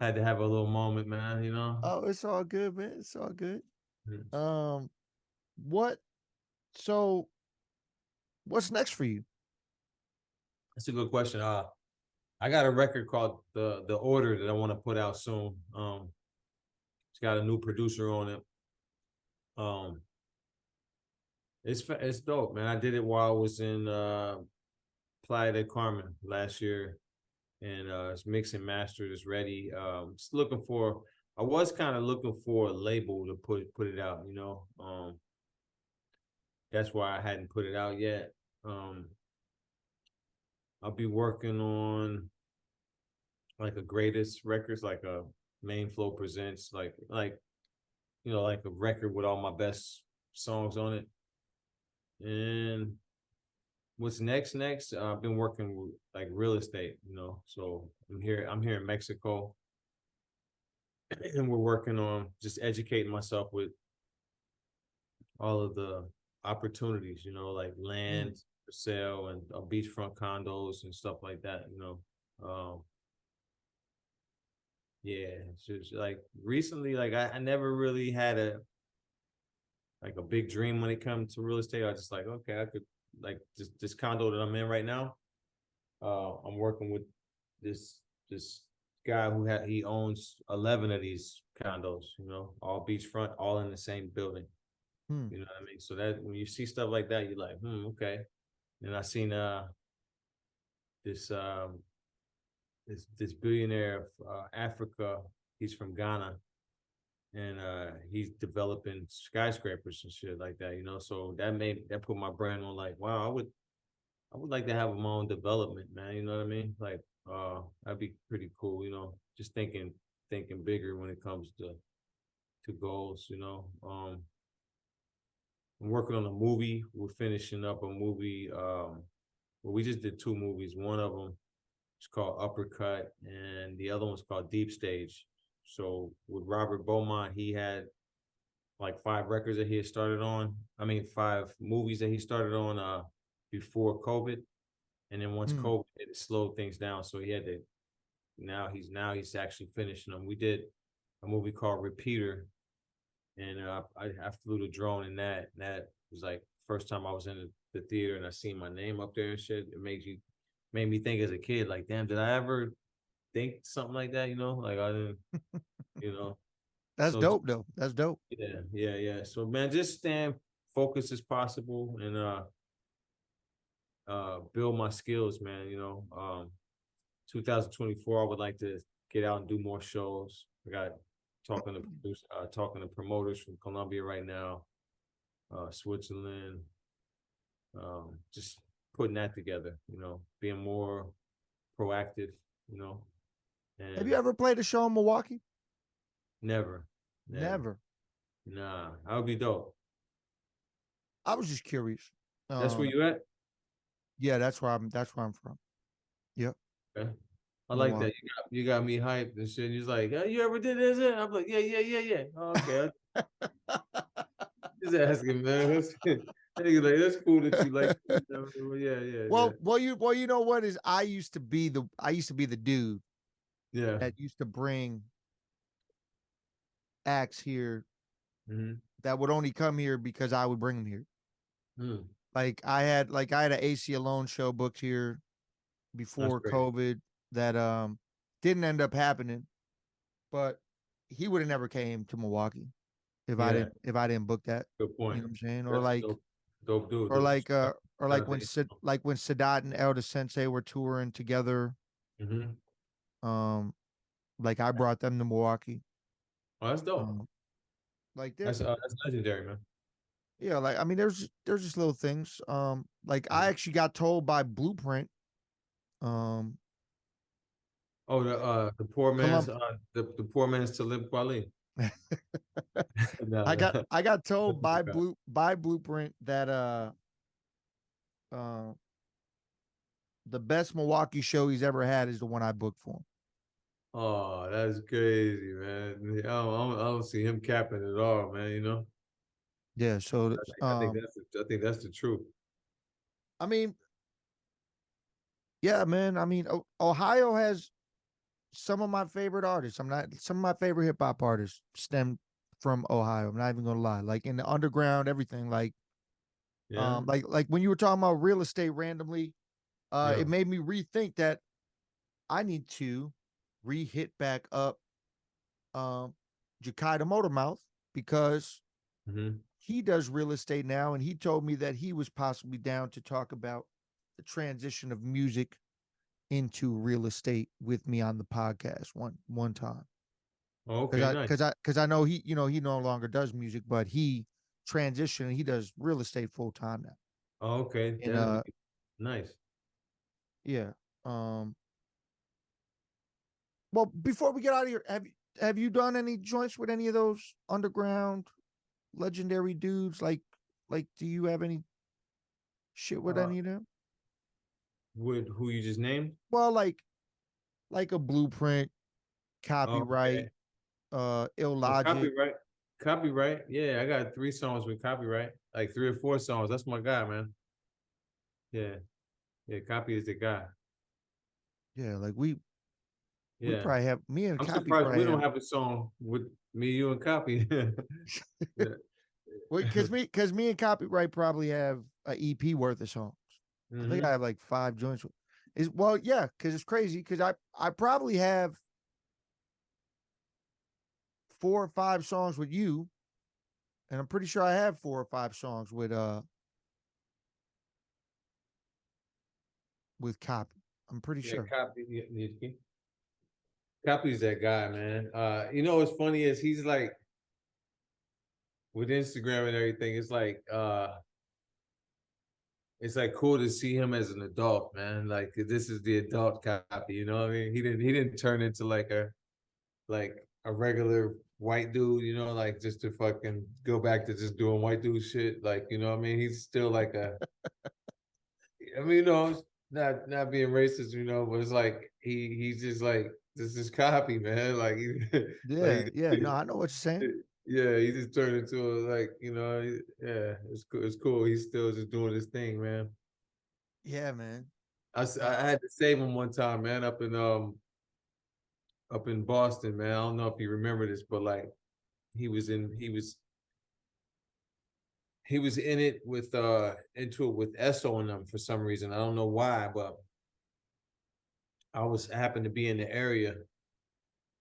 Had to have a little moment, man. Oh, it's all good, man. It's all good. Mm. Um, what? So, what's next for you? That's a good question. I got a record called the Order that I want to put out soon. It's got a new producer on it. Um, it's dope, man. I did it while I was in Playa del Carmen last year, and it's mixed and mastered. It's ready. Just looking for. I was kind of looking for a label to put it out. That's why I hadn't put it out yet. Um, I'll be working on like a greatest records, like a Main Flow presents, like a record with all my best songs on it. And what's next? I've been working with like real estate, So I'm here in Mexico, and we're working on just educating myself with all of the opportunities, like Mm, land for sale and beachfront condos and stuff like that. Um, yeah, it's just like recently, like I never really had a big dream when it comes to real estate. I was just like, okay, I could like this condo that I'm in right now. I'm working with this guy he owns 11 of these condos, you know, all beachfront, all in the same building. Hmm. You know what I mean? So that when you see stuff like that, you're like, okay. And I seen this this billionaire of Africa. He's from Ghana, and he's developing skyscrapers and shit like that. You know, so that put my brain on like, wow, I would like to have my own development, man. You know what I mean? Like, that'd be pretty cool. You know, just thinking bigger when it comes to goals. You know, I'm working on a movie. We're finishing up a movie. Well, we just did two movies. One of them is called Uppercut, and the other one's called Deep Stage. So with Robert Beaumont, he had like 5 records that he had started on. I mean, 5 movies that he started on before COVID. And then once Hmm. COVID, it slowed things down. So he had to now he's actually finishing them. We did a movie called Repeater, and I flew the drone in that. And that was like first time I was in the theater and I seen my name up there and shit. Made me think as a kid, like, damn, did I ever think something like that? You know, like I didn't, you know. That's So dope though. That's dope. yeah. So man, just stand focused as possible and build my skills, man. You know, 2024, I would like to get out and do more shows. I got talking to promoters from Colombia right now, Switzerland, just putting that together, you know, being more proactive, you know, Have and you ever played a show in Milwaukee? never, Never. nah, that would be dope. I was just curious. That's where you at? Yeah, that's where I'm. That's where I'm from. Yep, Okay. I like that. Milwaukee. You got me hyped and shit. He's like, oh, you ever did this? I'm like, yeah. Oh, okay. Just asking, man. That's like that's cool that you like. Yeah. You know what is I used to be the dude Yeah. that used to bring acts here Mm-hmm. that would only come here because I would bring them here. Mm, I had an AC Alone show booked here that's before great. COVID that didn't end up happening, but he would have never came to Milwaukee Yeah, if I didn't book that. good You point. know what I'm saying? That's a dope dude. Or like Gotta think. when Sadat and Elder Sensei were touring together. Mm-hmm. Um, like I brought them to Milwaukee. Oh, that's dope. Um, like there, That's legendary, man. yeah. Like I mean, there's just little things. Like I Mhm. actually got told by Blueprint. Um, Oh, the poor man's Colum- the poor man's Talib Kweli. No, no. I got told by Blueprint that uh the best Milwaukee show he's ever had is the one I booked for him. Oh, that's crazy, man. I don't see him capping at all, man. You know, Yeah. So I think that's the truth. I mean, yeah, man. I mean, Ohio has some of my favorite artists. Some of my favorite hip hop artists stem from Ohio. I'm not even gonna lie. Like in the underground, everything. Yeah, Like when you were talking about real estate randomly, yeah. it made me rethink that I need to re-hit back up Jakida Motormouth because Mm-hmm. he does real estate now, and he told me that he was possibly down to talk about the transition of music into real estate with me on the podcast one time. Oh, okay, nice. Because I know he no longer does music, but he transitioned. He does real estate full time now. Oh, okay, And then nice. yeah. Um, well, before we get out of here, have you done any joints with any of those underground legendary dudes? Like, do you have any shit with Uh, any of them? with who you just named? Well, like a Blueprint, Oh, Copyright, okay. Oh, Illogic. copyright. Yeah, I got 3 songs with copyright, like 3 or 4 songs. That's my guy, man. Yeah, yeah. Copy is the guy. Yeah, like we Yeah, probably have me and I'm Copy surprised we probably don't have. have a song with me, you, and Copy. Yeah. Well, because me and Copyright probably have a EP worth of songs. I think Mhm. I have like 5 joints. Is well, yeah, because it's crazy. Because I probably have 4 or 5 songs with you, and I'm pretty sure I have 4 or 5 songs with Copy. I'm pretty Yeah, sure. Copy's that guy, man. You know what's funny is he's like with Instagram and everything. It's like cool to see him as an adult, man. Like this is the adult Copy. You know what I mean? He didn't turn into like a regular white dude. You know, like just to fucking go back to just doing white dude shit. Like you know what I mean? He's still like a. I mean, you know, not being racist, you know, but it's like he's just like this is Copy, man. Like Yeah, like yeah. No, I know what you're saying. yeah, he just turned into a, like you know, yeah, it's cool. It's cool. He's still just doing his thing, man. Yeah, man. I had to save him one time, man, up in Boston, man. I don't know if you remember this, but like he was in he was he was in it with into it with Esso and them for some reason. I don't know why, but I happened to be in the area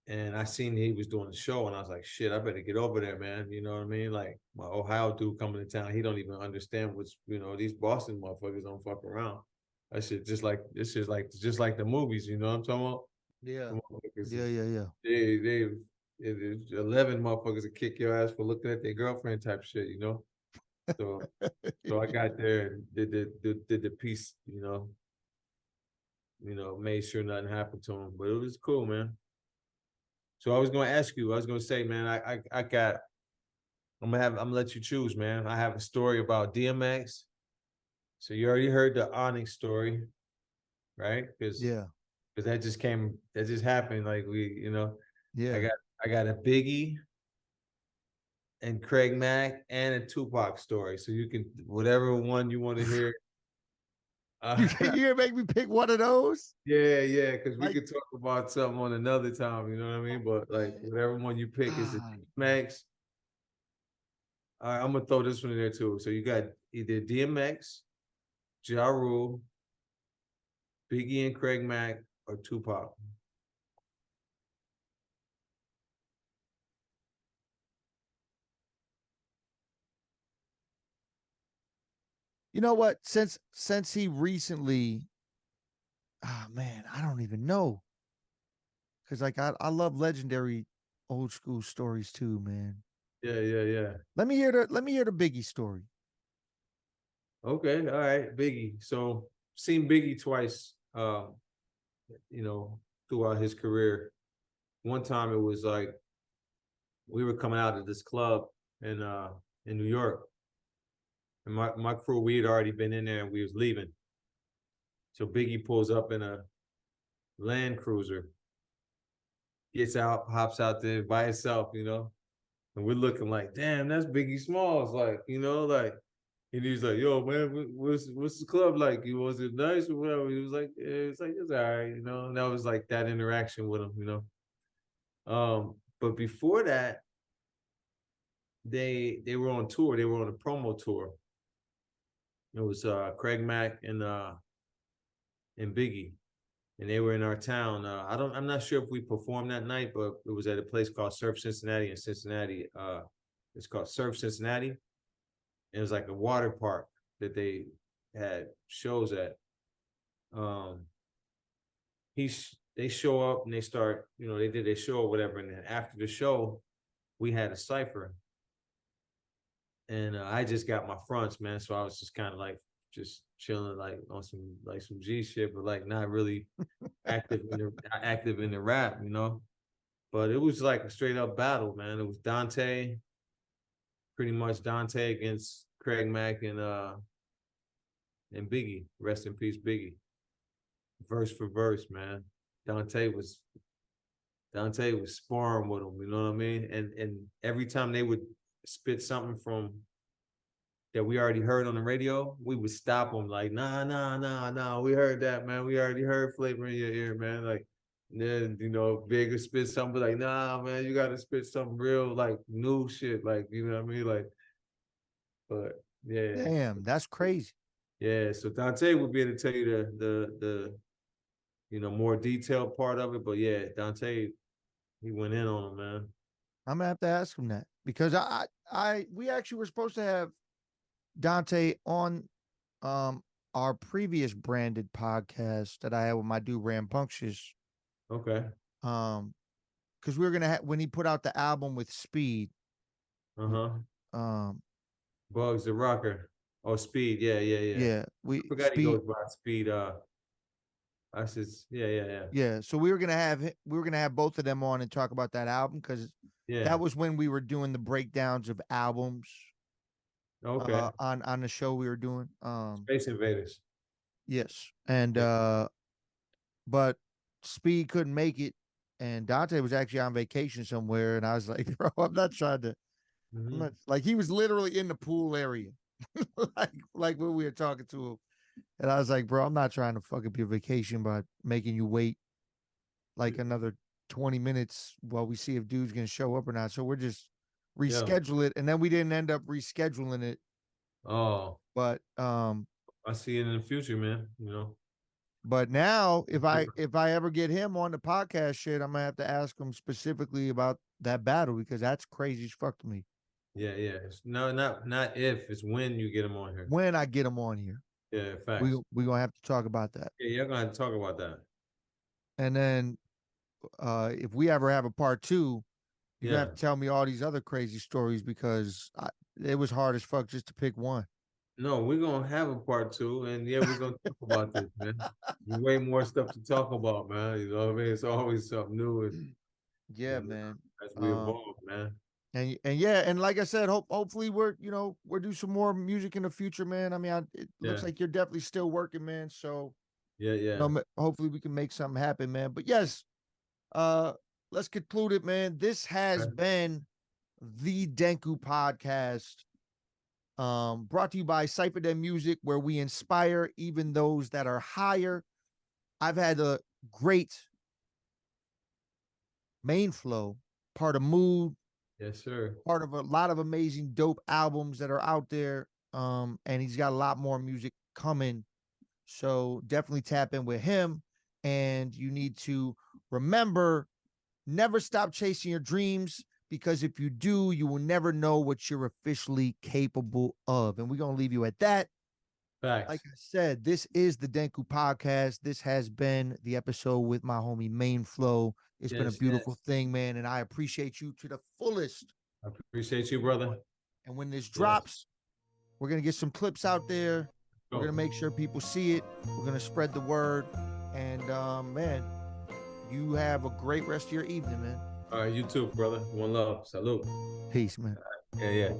and I seen he was doing the show, and I was like, "Shit, I better get over there, man." You know what I mean? Like my Ohio dude coming to town, he don't even understand what's these Boston motherfuckers don't fuck around. That shit just like this is like just like the movies. You know what I'm talking about? Yeah. The motherfuckers Yeah, is yeah, yeah. they it is 11 motherfuckers that kick your ass for looking at their girlfriend type shit. You know? So I got there and did the piece. Made sure nothing happened to him, but it was cool, man. So I was going to ask you. I was going to say, man, I got. I'm gonna let you choose, man. I have a story about DMX. So you already heard the Onyx story, right? Because Yeah. that just happened. Like I Yeah. got I got a Biggie and Craig Mack and a Tupac story. So you can whatever one you want to hear. You Uh, you gonna make me pick one of those? yeah, because we Like, could talk about something on another time. You know what I mean? But like man. whatever one you pick is a Ah, DMX. All right, I'm gonna throw this one in there too. So you got either DMX, Ja Rule, Biggie and Craig Mack, or Tupac. you know what? Since he recently, man, I don't even know. Cause like I love legendary old school stories too, man. Yeah. Let me hear the Biggie story. Okay, all right, Biggie. So seen Biggie twice, throughout his career. One time it was like we were coming out of this club in New York, and my crew we had already been in there and we was leaving. So Biggie pulls up in a Land Cruiser, gets out, hops out there by himself, and we're looking like, damn, that's Biggie Smalls, like, and he's like, yo, man, what's the club like? Was it nice or whatever? He was like, yeah, it's all right, And that was like that interaction with him. But before that, they were on tour. They were on a promo tour. It was Craig Mack and Biggie, and they were in our town. I'm not sure if we performed that night, but it was at a place called Surf Cincinnati in Cincinnati. It's called Surf Cincinnati. It was like a water park that they had shows at. Um, they show up and they start, they did their show or whatever, and then after the show, we had a cipher, and I just got my fronts, man. So I was just kind of like just chilling, like on some G shit, but like not really active in the rap. But it was like a straight up battle, man. It was pretty much Dante against Craig Mack and Biggie. Rest in peace, Biggie. Verse for verse, man. Dante was Dante was sparring with him, you know what I mean? And every time they would spit something from that we already heard on the radio, we would stop them like, nah. We heard that, man. We already heard flavor in your ear, man. Like, then Big would spit something like, nah, man, you gotta spit something real, like new shit, like you know what I mean? Like, but Yeah. Damn, that's crazy. Yeah. So Dante will be able to tell you the more detailed part of it. But yeah, Dante, he went in on him, man. I'm gonna have to ask him that because we actually were supposed to have Dante on um our previous branded podcast that I had with my dude Rambunctious. Okay. Because we were gonna have when he put out the album with Speed. Uh-huh. Um, Bugs the Rocker. Oh, Speed. Yeah, yeah, yeah. yeah, I forgot he goes by Speed. I said, yeah. Yeah, so we were gonna have both of them on and talk about that album because Yeah. that was when we were doing the breakdowns of albums Okay. on the show we were doing. Space Invaders. Yes, and Yeah. but Speed couldn't make it, and Dante was actually on vacation somewhere, and I was like, bro, I'm not trying to. I'm Mhm. not like he was literally in the pool area, like when we were talking to him, and I was like, bro, I'm not trying to fuck up your vacation by making you wait like another 20 minutes while we see if dude's gonna show up or not. So we're just Yeah. reschedule it, and then we didn't end up rescheduling it. Oh, But I see it in the future, man. but now if I ever get him on the podcast shit, I'm gonna have to ask him specifically about that battle because that's crazy as fuck to me. Yeah, yeah. No, not if, it's when you get him on here. When I get him on here, Yeah, we facts. we gonna have to talk about that. Yeah, you're gonna have to talk about that. And then if we ever have a part two, you're gonna Yeah. have to tell me all these other crazy stories because it was hard as fuck just to pick one. No, we're gonna have a part two, and yeah, we're gonna talk about this, man. There's way more stuff to talk about, man. You know what I mean? It's always something new Yeah, man. as we evolve, man. And yeah, and like I said, hopefully we're do some more music in the future, man. I mean, it looks Yeah. like you're definitely still working, man. So Yeah. hopefully we can make something happen, man. But yes, let's conclude it, man. This has Right. been the Denku podcast, brought to you by Cypher Den Music, where we inspire even those that are higher. I've had a great main flow, part of Mood, Yes, sir. part of a lot of amazing dope albums that are out there. And he's got a lot more music coming. So definitely tap in with him. And you need to remember, never stop chasing your dreams because if you do, you will never know what you're officially capable of. And we're going to leave you at that. Facts. Like I said, this is the Denku podcast. This has been the episode with my homie Main Flow. It's been a beautiful thing, man. And I appreciate you to the fullest. I appreciate you, brother. And when this drops, we're going to get some clips out there. We're going to make sure people see it. We're going to spread the word. And man, you have a great rest of your evening, man. All right, you too, brother. One love. Salute. Peace, man. Yeah.